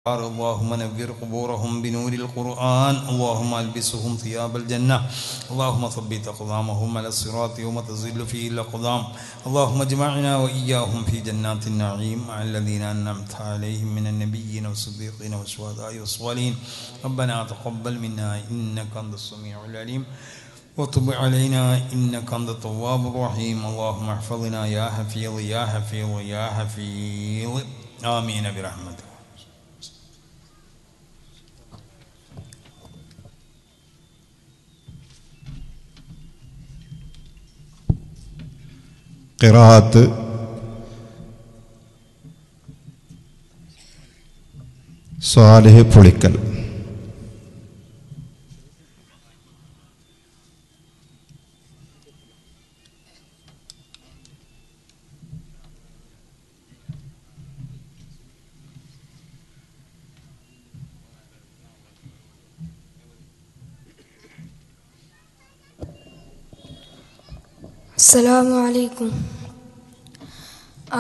اللهم نور قبورهم بنور القرآن اللهم البسهم ثياب الجنة اللهم ثبت أقدامهم على الصراط يوم تزل فيه الأقدام اللهم اجمعنا وإياهم في جنات النعيم مع الذين أنعمت عليهم من النبيين والصديقين والشهداء والصالحين ربنا تقبل منا إنك أنت السميع العليم وتب علينا إنك أنت التواب الرحيم اللهم احفظنا يا حفيظ يا حفيظ يا حفيظ آمين برحمتك. ഖിറാഅത്ത് സ്വാലിഹ് പുളിക്കൽ. السلام عليكم.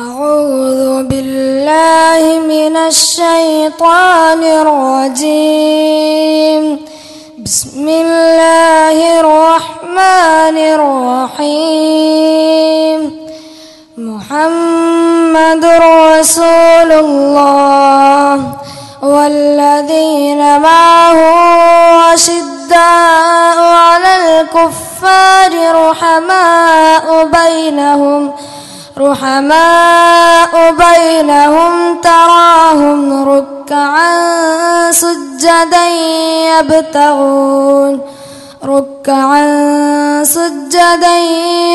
أعوذ بالله من الشيطان الرجيم. بسم الله الرحمن الرحيم. محمد رسول الله والذين معه أشداء على الكفار رحماء بينهم تراهم ركعا سجدا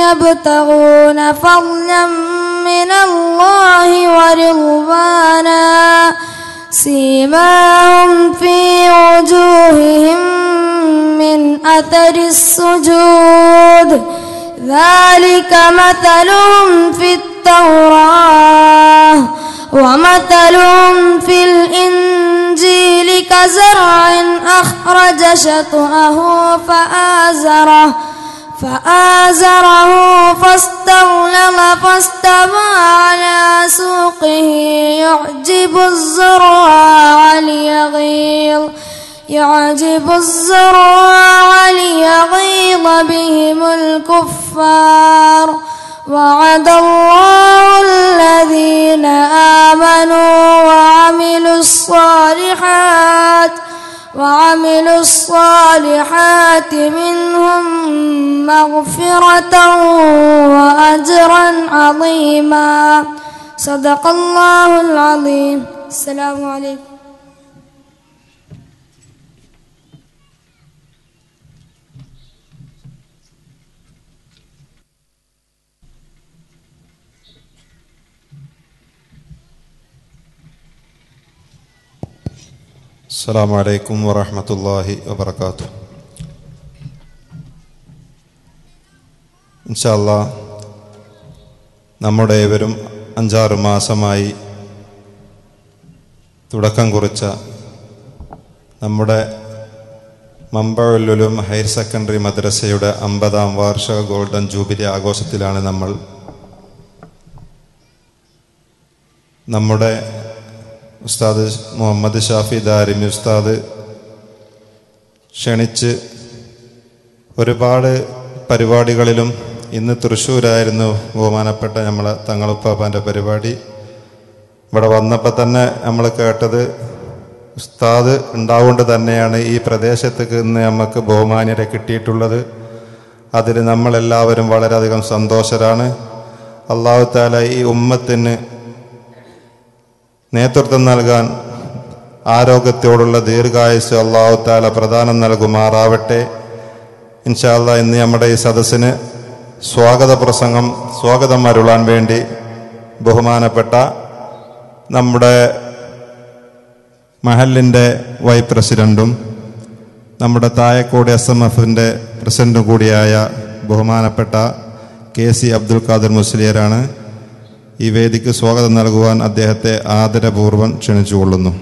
يبتغون فضلا من الله ورضوانا سيماهم في وجوههم من أثر السجود ذلك مثلهم في التوراة ومثلهم في الإنجيل كزرع أخرج شطأه فآزره فاستغلظ فاستوى على سوقه يعجب الزراع ليغيظ بهم الكفار وعد الله الذين آمنوا وعملوا الصالحات منهم مغفرة وأجرا عظيما. صدق الله العظيم. السلام عليكم. അസ്സലാമു അലൈക്കും വറഹ്മത്തുള്ളാഹി വബറകാതുഹു. ഇൻഷാ അല്ലാഹ് നമ്മുടെ ഏവരും 5-6 മാസമായി തുടക്കം കുറിച്ച നമ്മുടെ മംബഉൽ ഉലൂം ഹയർ സെക്കൻഡറി മദ്രസയുടെ 50-ാം വാർഷിക ഗോൾഡൻ ജൂബിലി ആഘോഷത്തിലാണ് നമ്മൾ. നമ്മുടെ ഉസ്താദ് മുഹമ്മദ് ഷാഫി ദാരിമി ഉസ്താദ് ക്ഷണിച്ച് ഒരുപാട് പരിപാടികളിലും ഇന്ന് തൃശ്ശൂരായിരുന്നു ബഹുമാനപ്പെട്ട നമ്മളെ തങ്ങളുപ്പാപ്പാൻ്റെ പരിപാടി. ഇവിടെ വന്നപ്പോൾ തന്നെ നമ്മൾ കേട്ടത് ഉസ്താദ് ഉണ്ടാവുകൊണ്ട് തന്നെയാണ് ഈ പ്രദേശത്തേക്ക് ഇന്ന് നമുക്ക് ബഹുമാന്യരെ കിട്ടിയിട്ടുള്ളത്. അതിൽ നമ്മളെല്ലാവരും വളരെയധികം സന്തോഷരാണ്. അല്ലാഹു തആല ഈ ഉമ്മത്തിന് നേതൃത്വം നൽകാൻ ആരോഗ്യത്തോടുള്ള ദീർഘായുസ് അല്ലാഹു തആല പ്രദാനം നൽകുമാറാവട്ടെ. ഇൻഷാ അല്ലാഹ് ഇന്ന് നമ്മുടെ ഈ സദസ്സിന് സ്വാഗതം അരുളാൻ വേണ്ടി ബഹുമാനപ്പെട്ട നമ്മുടെ മഹലിൻ്റെ വൈസ് പ്രസിഡൻറ്റും നമ്മുടെ തായക്കോട് SMFൻ്റെ പ്രസിഡൻറ്റും കൂടിയായ ബഹുമാനപ്പെട്ട KC അബ്ദുൽ ഖാദർ മുസ്ലിയാരാണ്. ഈ വേദിക്ക് സ്വാഗതം നൽകുവാൻ അദ്ദേഹത്തെ ആദരപൂർവ്വം ക്ഷണിച്ചുകൊള്ളുന്നു.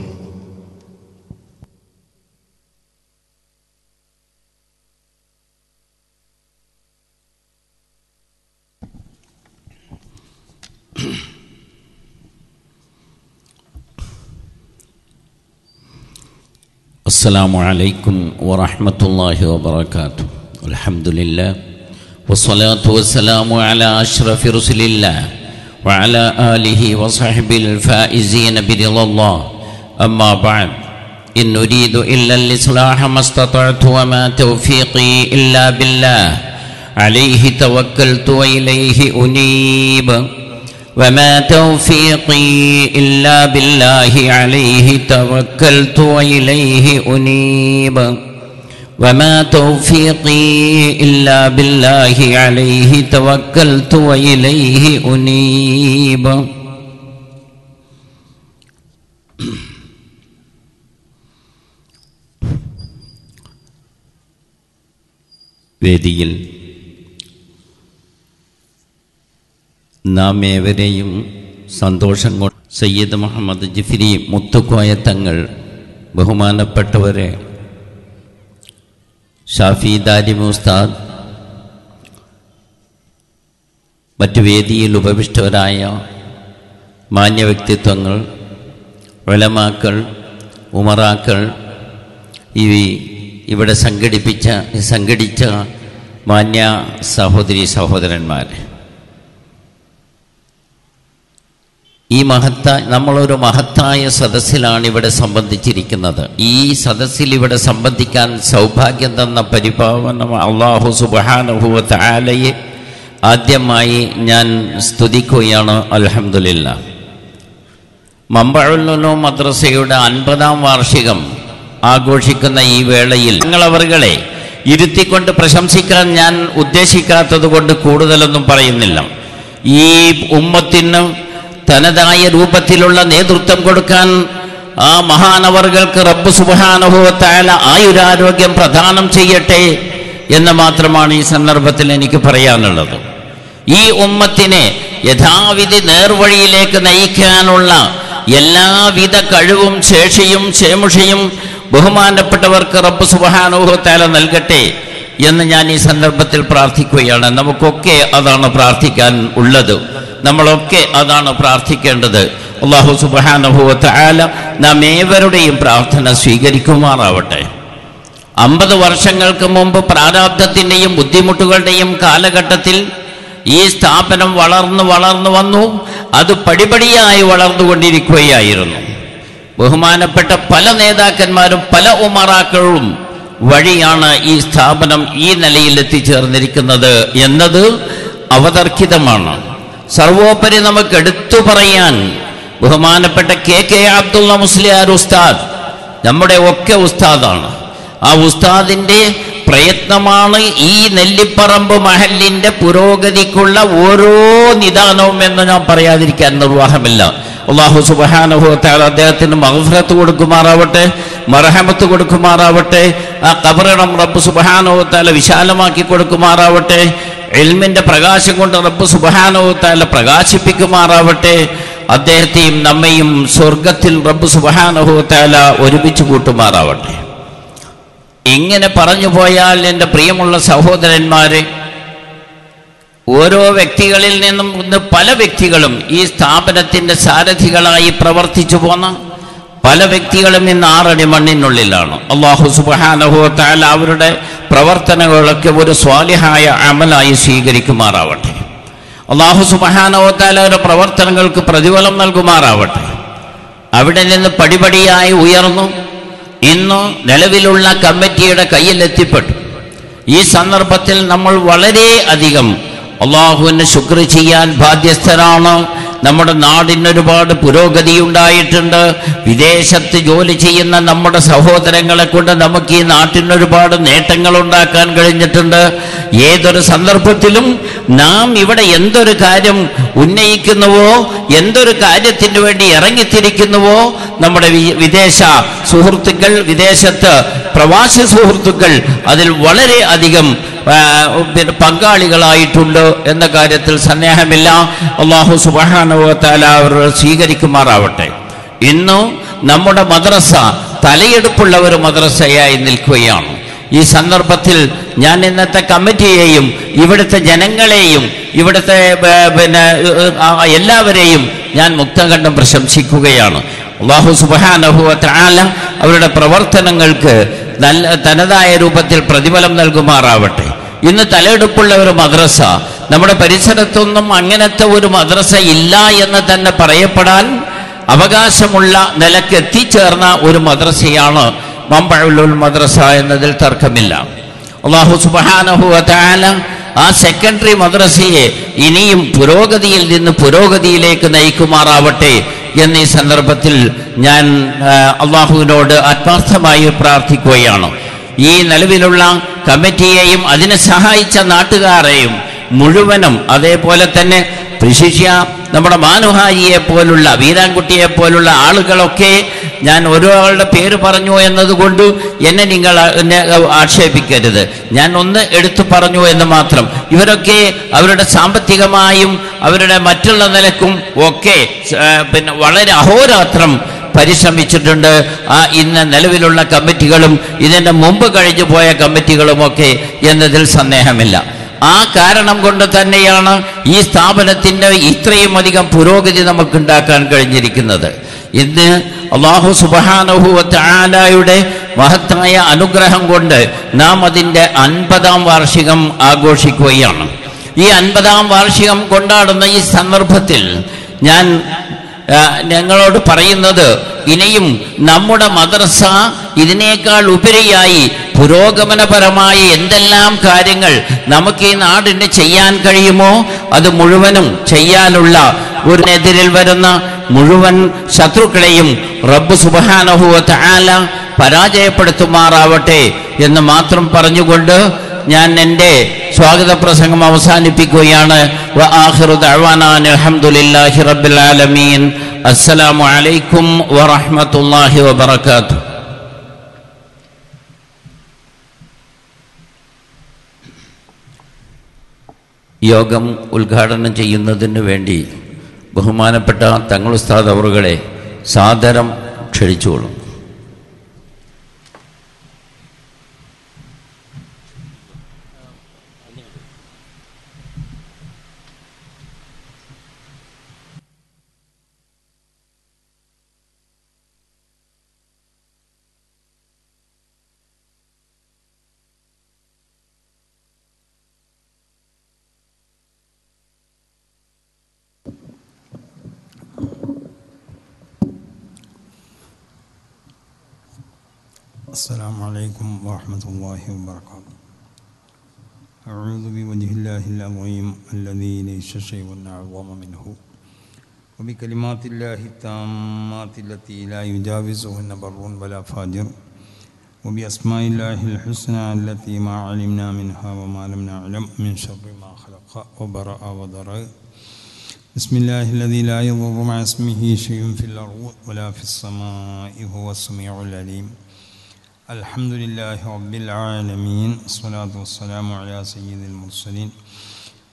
അസ്സലാമു അലൈക്കും വറഹ്മത്തുള്ളാഹി വബറകാതുഹു. അൽഹംദുലില്ലാഹ് വസ്സലാത്തു വസ്സലാമു അലാ അഷ്റഫി റസൂലില്ലാഹ് വഅലാ ആലിഹി വസഹ്ബിൽ ഫായിസീന ബിറിളല്ലാഹ്. അമ്മാ ബഅദ്. ഇൻ ഉരീദു ഇല്ലൽ ഇസ്ലാഹ മസ്തതഅതു വമാ തൗഫീഖി ഇല്ലാ ബില്ലാഹ് അലൈഹി തവക്കൽതു വഇലൈഹി ഉനീബ്. وما توفيقي إلا بالله عليه توكلت وإليه أنيب. وما توفيقي إلا بالله عليه توكلت وإليه أنيب. വേദിയിൽ നാം ഏവരെയും സന്തോഷം കൊണ്ട് സയ്യിദ് മുഹമ്മദ് ജിഫ്രി മുത്തുക്കോയ തങ്ങൾ, ബഹുമാനപ്പെട്ടവരെ ഷാഫി ദാരിമി ഉസ്താദ്, മറ്റു വേദിയിൽ ഉപവിഷ്ടവരായ മാന്യ വ്യക്തിത്വങ്ങൾ, ഉലമാക്കൾ, ഉമറാക്കൾ, ഇവിടെ സംഘടിച്ച മാന്യ സഹോദരി സഹോദരന്മാർ, നമ്മളൊരു മഹത്തായ സദസ്സിലാണ് ഇവിടെ സംബന്ധിച്ചിരിക്കുന്നത്. ഈ സദസ്സിൽ ഇവിടെ സംബന്ധിക്കാൻ സൗഭാഗ്യം തന്ന പരിപാവന അല്ലാഹു സുബ്ഹാനഹു വ തആലയെ ആദ്യമായി ഞാൻ സ്തുതിക്കുകയാണ്. അൽഹംദുലില്ലാഹ്. മംബഉൽ ഉലൂം മദ്രസയുടെ 50-ാം വാർഷികം ആഘോഷിക്കുന്ന ഈ വേളയിൽ നിങ്ങളവരുകളെ ഇരുത്തിക്കൊണ്ട് പ്രശംസിക്കാൻ ഞാൻ ഉദ്ദേശിക്കാത്തത് കൊണ്ട് കൂടുതലൊന്നും പറയുന്നില്ല. ഈ ഉമ്മത്തിന് തനതായ രൂപത്തിലുള്ള നേതൃത്വം കൊടുക്കാൻ ആ മഹാനവറുകൾക്ക് റബ്ബ് സുബ്ഹാനഹു വ തആല ആയുരാരോഗ്യം പ്രദാനം ചെയ്യട്ടെ എന്ന് മാത്രമാണ് ഈ സന്ദർഭത്തിൽ എനിക്ക് പറയാനുള്ളത്. ഈ ഉമ്മത്തിനെ യഥാവിധി നേർവഴിയിലേക്ക് നയിക്കാനുള്ള എല്ലാവിധ കഴിവും ശേഷിയും ക്ഷേമുഷയും ബഹുമാനപ്പെട്ടവർക്ക് റബ്ബ് സുബ്ഹാനഹു വ തആല നൽകട്ടെ എന്ന് ഞാൻ ഈ സന്ദർഭത്തിൽ പ്രാർത്ഥിക്കുകയാണ്. നമുക്കൊക്കെ അതാണ് പ്രാർത്ഥിക്കാൻ ഉള്ളത്, നമ്മളൊക്കെ അതാണ് പ്രാർത്ഥിക്കേണ്ടത്. അല്ലാഹു സുബ്ഹാനഹു വ തആല നാം ഏവരുടെയും പ്രാർത്ഥന സ്വീകരിക്കുമാറാവട്ടെ. 50 വർഷങ്ങൾക്ക് മുമ്പ് പ്രാരാബ്ധത്തിൻ്റെയും ബുദ്ധിമുട്ടുകളുടെയും കാലഘട്ടത്തിൽ ഈ സ്ഥാപനം വളർന്നു വന്നു. അത് പടിപടിയായി വളർന്നുകൊണ്ടിരിക്കുകയായിരുന്നു. ബഹുമാനപ്പെട്ട പല നേതാക്കന്മാരും പല ഉമറാക്കളും വഴിയാണ് ഈ സ്ഥാപനം ഈ നിലയിൽ എത്തിച്ചേർന്നിരിക്കുന്നത് എന്നത് അവതർക്കിതമാണ്. സർവോപരി നമുക്ക് എടുത്തു പറയാൻ ബഹുമാനപ്പെട്ട കെ അബ്ദുള്ള മുസ്ലിയാർ ഉസ്താദ് നമ്മുടെ ഒക്കെ ഉസ്താദാണ്. ആ ഉസ്താദിൻ്റെ പ്രയത്നമാണ് ഈ നെല്ലിപ്പറമ്പ് മഹലിൻ്റെ പുരോഗതിക്കുള്ള ഓരോ നിദാനവും എന്ന് ഞാൻ പറയാതിരിക്കാൻ നിർവാഹമില്ല. അല്ലാഹു സുബ്ഹാനഹു വ തആല അദ്ദേഹത്തിന് മഗ്ഫിറത്ത് കൊടുക്കുമാറാവട്ടെ, മർഹമത്ത് കൊടുക്കുമാറാവട്ടെ. ആ ഖബറിടം റബ്ബ് സുബ്ഹാനഹു വ തആല വിശാലമാക്കി കൊടുക്കുമാറാവട്ടെ. ഇൽമിൻ്റെ പ്രകാശം കൊണ്ട് റബ്ബ് സുബ്ഹാനഹു വ തആല പ്രകാശിപ്പിക്കുമാറാവട്ടെ. അദ്ദേഹത്തെയും നമ്മയും സ്വർഗത്തിൽ റബ്ബ് സുബ്ഹാനഹു വ തആല ഒരുമിച്ച് കൂട്ടുമാറാവട്ടെ. ഇങ്ങനെ പറഞ്ഞു പോയാൽ എൻ്റെ പ്രിയമുള്ള സഹോദരന്മാരെ, ഓരോ വ്യക്തികളിൽ നിന്നും പല വ്യക്തികളും ഈ സ്ഥാപനത്തിൻ്റെ സാരഥികളായി പ്രവർത്തിച്ചു പോന്ന പല വ്യക്തികളും ഇന്ന് 6 അടി മണ്ണിനുള്ളിലാണ്. അല്ലാഹു സുബ്ഹാനഹു വ തആല അവരുടെ പ്രവർത്തനങ്ങളൊക്കെ ഒരു സ്വാലിഹായ അമലായി സ്വീകരിക്കുമാറാവട്ടെ. അല്ലാഹു സുബ്ഹാനഹു വ തആല അവരുടെ പ്രവർത്തനങ്ങൾക്ക് പ്രതിഫലം നൽകുമാറാവട്ടെ. അവിടെ നിന്ന് പടിപടിയായി ഉയർന്നു ഇന്ന് നിലവിലുള്ള കമ്മിറ്റിയുടെ കയ്യിലെത്തിപ്പെട്ടു. ഈ സന്ദർഭത്തിൽ നമ്മൾ വളരെ അധികം അള്ളാഹുവിന് ശുക്ർ ചെയ്യാൻ ബാധ്യസ്ഥരാണ്. നമ്മുടെ നാടിന് ഒരുപാട് പുരോഗതി ഉണ്ടായിട്ടുണ്ട്. വിദേശത്ത് ജോലി ചെയ്യുന്ന നമ്മുടെ സഹോദരങ്ങളെ കൊണ്ട് നമുക്ക് ഈ നാട്ടിന് ഒരുപാട് നേട്ടങ്ങൾ ഉണ്ടാക്കാൻ കഴിഞ്ഞിട്ടുണ്ട്. ഏതൊരു സന്ദർഭത്തിലും നാം ഇവിടെ എന്തൊരു കാര്യം ഉന്നയിക്കുന്നുവോ, എന്തൊരു കാര്യത്തിന് വേണ്ടി ഇറങ്ങിത്തിരിക്കുന്നുവോ, നമ്മുടെ വിദേശ സുഹൃത്തുക്കൾ, വിദേശത്ത് പ്രവാസി സുഹൃത്തുക്കൾ അതിൽ വളരെ അധികം പങ്കാളികളായിട്ടുണ്ട് എന്ന കാര്യത്തിൽ സന്ദേഹമില്ല. അല്ലാഹു സുബ്ഹാനഹു വ തആല അവരെ സ്വീകരിക്കുമാറാവട്ടെ. ഇന്ന് നമ്മുടെ മദ്രസ തലയെടുപ്പുള്ള ഒരു മദ്രസയായി നിൽക്കുകയാണ്. ഈ സന്ദർഭത്തിൽ ഞാൻ ഇന്നത്തെ കമ്മിറ്റിയെയും ഇവിടുത്തെ ജനങ്ങളെയും ഇവിടുത്തെ എല്ലാവരെയും ഞാൻ മുക്തകണ്ഠം പ്രശംസിക്കുകയാണ്. അല്ലാഹു സുബ്ഹാനഹു വ തആല അവരുടെ പ്രവർത്തനങ്ങൾക്ക് നല്ല തനതായ രൂപത്തിൽ പ്രതിഫലം നൽകുമാറാവട്ടെ. ഇന്ന് തലയെടുപ്പുള്ള ഒരു മദ്രസ, നമ്മുടെ പരിസരത്തൊന്നും അങ്ങനത്തെ ഒരു മദ്രസ ഇല്ല എന്ന് തന്നെ പറയപ്പെടാൻ അവകാശമുള്ള നിലക്ക് എത്തിച്ചേർന്ന ഒരു മദ്രസയാണ് മംബഉൽ മദ്രസ എന്നതിൽ തർക്കമില്ല. അല്ലാഹു സുബ്ഹാനഹു വ തആല ആ സെക്കൻഡറി മദ്രസയെ ഇനിയും പുരോഗതിയിൽ നിന്ന് പുരോഗതിയിലേക്ക് നയിക്കുമാറാവട്ടെ എന്നീ സന്ദർഭത്തിൽ ഞാൻ അള്ളാഹുവിനോട് ആത്മാർത്ഥമായി പ്രാർത്ഥിക്കുകയാണ്. ഈ നിലവിലുള്ള കമ്മിറ്റിയെയും അതിനെ സഹായിച്ച നാട്ടുകാരെയും മുഴുവനും, അതേപോലെ തന്നെ വിശിഷ്യ നമ്മുടെ മാനുഹാജിയെ പോലുള്ള വീരാൻകുട്ടിയെ പോലുള്ള ആളുകളൊക്കെ, ഞാൻ ഒരാളുടെ പേര് പറഞ്ഞു എന്നതുകൊണ്ട് നിങ്ങൾ എന്നെ ആക്ഷേപിക്കരുത്, ഞാൻ ഒന്ന് എടുത്തു പറഞ്ഞു എന്ന് മാത്രം. ഇവരൊക്കെ അവരുടെ സാമ്പത്തികമായും അവരുടെ മറ്റുള്ള നിലക്കും ഒക്കെ പിന്നെ വളരെ അഹോരാത്രം പരിശ്രമിച്ചിട്ടുണ്ട്. ഇന്ന് നിലവിലുള്ള കമ്മിറ്റികളും ഇതിൻ്റെ മുമ്പ് കഴിഞ്ഞു പോയ കമ്മിറ്റികളുമൊക്കെ എന്നതിൽ സന്ദേഹമില്ല. ആ കാരണം കൊണ്ട് തന്നെയാണ് ഈ സ്ഥാപനത്തിൻ്റെ ഇത്രയും അധികം പുരോഗതി നമുക്കുണ്ടാക്കാൻ കഴിഞ്ഞിരിക്കുന്നത്. ഇന്ന് അല്ലാഹു സുബ്ഹാനഹു വ തആലയുടെ മഹത്തായ അനുഗ്രഹം കൊണ്ട് നാം അതിൻ്റെ 50-ാം വാർഷികം ആഘോഷിക്കുകയാണ്. ഈ 50-ാം വാർഷികം കൊണ്ടാടുന്ന ഈ സന്ദർഭത്തിൽ ഞാൻ ഞങ്ങളോട് പറയുന്നത്, ഇനിയും നമ്മുടെ മദ്രസ ഇതിനേക്കാൾ ഉപരിയായി പുരോഗമനപരമായ എന്തെല്ലാം കാര്യങ്ങൾ നമുക്ക് ഈ നാടിന് ചെയ്യാൻ കഴിയുമോ അത് മുഴുവനും ചെയ്യാനുള്ള എതിരിൽ വരുന്ന മുഴുവൻ ശത്രുക്കളെയും റബ്ബ് സുബ്ഹാനഹു വ തആല പരാജയപ്പെടുത്തുമാറാവട്ടെ എന്ന് മാത്രം പറഞ്ഞുകൊണ്ട് ഞാൻ എൻ്റെ സ്വാഗത പ്രസംഗം അവസാനിപ്പിക്കുകയാണ്. വ ആഖിറു ദഅവാനാ അൽഹംദുലില്ലാഹി റബ്ബിൽ ആലമീൻ. അസ്സലാമു അലൈക്കും വറഹ്മത്തുള്ളാഹി വബറകാതുഹു. യോഗം ഉദ്ഘാടനം ചെയ്യുന്നതിന് വേണ്ടി ബഹുമാനപ്പെട്ട തങ്ങൾ ഉസ്താദ് അവറുകളെ സാദരം ക്ഷണിച്ചുകൊള്ളും. السلام عليكم ورحمة الله وبركاته. أعوذ بوجه الله العظيم الذي ليس شيء أعظم منه وبكلمات الله التامات التي لا يجاوزهن بر ولا فاجر وبأسماء الله الحسنى التي ما علمنا منها وما لم نعلم من شر ما خلق وبرأ وضرأ. بسم الله الذي لا يضر مع اسمه شيء في الأرض ولا في السماء هو السميع العليم. الحمد لله رب العالمين. الصلاة والسلام على سيد المرسلين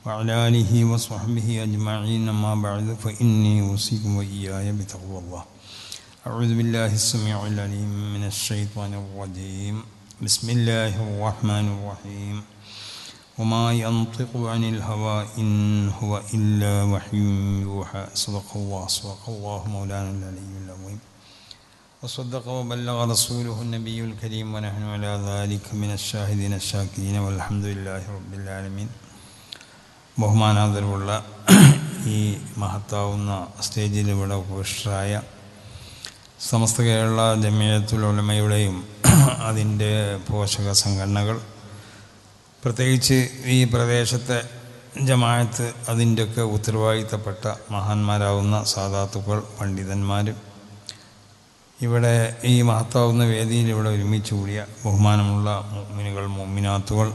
وعلى آله وصحبه أجمعين. أما بعد فإني أوصيكم وإياي بتقوى الله. أعوذ بالله السميع العليم من الشيطان الرجيم. بسم الله الرحمن الرحيم. وما ينطق عن الهوى إن هو إلا وحي يوحى. صدق الله مولانا العلي العظيم. وصدق وبلغ رسوله النبي الكريم ونحن على ذلك من الشاهدين الشاكرين والحمد لله رب العالمين. ബഹുമാനാദരവുള്ള ഈ മഹത്താവുന്ന സ്റ്റേജിൽ ഇവിടെ ഉപവിഷ്ടരായ സമസ്ത കേരള ജമിയത്തുൽ ഉലമയുടെയും അതിൻ്റെ പോഷക സംഘടനകൾ, പ്രത്യേകിച്ച് ഈ പ്രദേശത്തെ ജമാഅത്ത്, അതിൻ്റെയൊക്കെ ഉത്തരവാദിത്തപ്പെട്ട മഹാന്മാരാവുന്ന സാദാത്തുക്കൾ, പണ്ഡിതന്മാർ, ഇവിടെ ഈ മഹത്താവുന്ന വേദിയിൽ ഇവിടെ ഒരുമിച്ച് കൂടിയ ബഹുമാനമുള്ള മുഅ്മിനുകൾ, മുഅ്മിനാത്തുകൾ,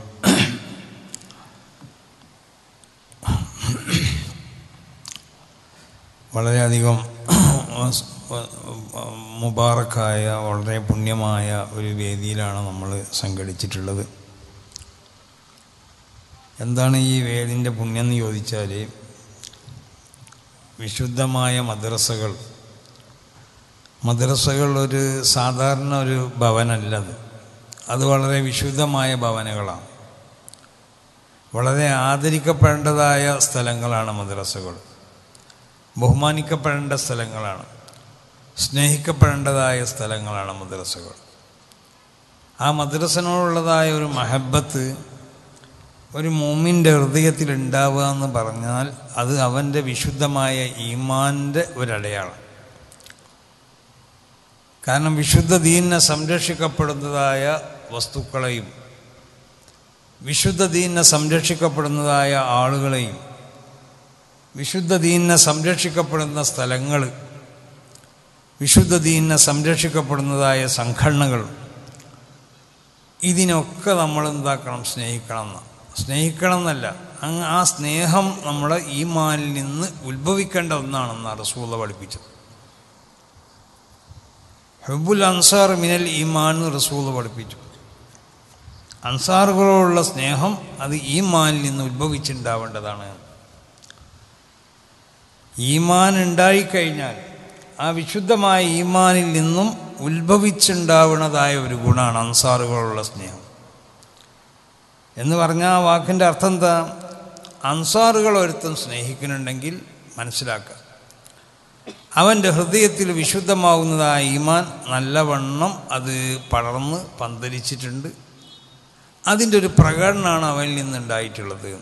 വളരെയധികം മുബാറക്കായ വളരെ പുണ്യമായ ഒരു വേദിയിലാണ് നമ്മൾ സംഘടിച്ചിട്ടുള്ളത്. എന്താണ് ഈ വേദിൻ്റെ പുണ്യം എന്ന് ചോദിച്ചാൽ, വിശുദ്ധമായ മദ്രസകൾ ഒരു സാധാരണ ഒരു ഭവനല്ലത്. അത് വളരെ വിശുദ്ധമായ ഭവനങ്ങളാണ്. വളരെ സ്നേഹിക്കപ്പെടേണ്ടതായ സ്ഥലങ്ങളാണ് മദ്രസകൾ. ആ മദ്രസനോടുള്ളതായ ഒരു മഹബത്ത് ഒരു മുഅ്മിൻ്റെ ഹൃദയത്തിൽ ഉണ്ടാവുക എന്ന് പറഞ്ഞാൽ അത് അവൻ്റെ വിശുദ്ധമായ ഈമാനിൻ്റെ ഒരടയാളം. കാരണം വിശുദ്ധ ദീനിനെ സംരക്ഷിക്കപ്പെടുന്നതായ വസ്തുക്കളെയും വിശുദ്ധ ദീനിനെ സംരക്ഷിക്കപ്പെടുന്നതായ ആളുകളെയും വിശുദ്ധ ദീനിനെ സംരക്ഷിക്കപ്പെടുന്ന സ്ഥലങ്ങൾ വിശുദ്ധ ദീനിനെ സംരക്ഷിക്കപ്പെടുന്നതായ സംഘടനകൾ ഇതിനൊക്കെ നമ്മൾ എന്താക്കണം? സ്നേഹിക്കണം എന്നല്ല, ആ സ്നേഹം നമ്മുടെ ഈമാനിൽ നിന്ന് ഉത്ഭവിക്കേണ്ട ഒന്നാണെന്നാണ് റസൂൽ പഠിപ്പിച്ചത്. ഹുബ്ബുൽ അൻസാർ മിനൽ ഈമാൻ എന്ന് റസൂൽ പഠിപ്പിച്ചു. അൻസാറുകളോടുള്ള സ്നേഹം അത് ഈമാനിൽ നിന്ന് ഉത്ഭവിച്ചുണ്ടാവേണ്ടതാണ്. ഈമാൻ ഉണ്ടായിക്കഴിഞ്ഞാൽ ആ വിശുദ്ധമായ ഈമാനിൽ നിന്നും ഉത്ഭവിച്ചുണ്ടാവുന്നതായ ഒരു ഗുണമാണ് അൻസാറുകളുള്ള സ്നേഹം എന്ന് പറഞ്ഞാൽ ആ വാക്കിൻ്റെ അർത്ഥം എന്താ? അൻസാറുകൾ ഒരുത്തം സ്നേഹിക്കുന്നുണ്ടെങ്കിൽ മനസ്സിലാക്കുക, അവൻ്റെ ഹൃദയത്തിൽ വിശുദ്ധമാവുന്നതായ ഈമാൻ നല്ലവണ്ണം അത് പടർന്ന് പന്തലിച്ചിട്ടുണ്ട്. അതിൻ്റെ ഒരു പ്രകടനമാണ് അവനിൽ നിന്നുണ്ടായിട്ടുള്ളത്.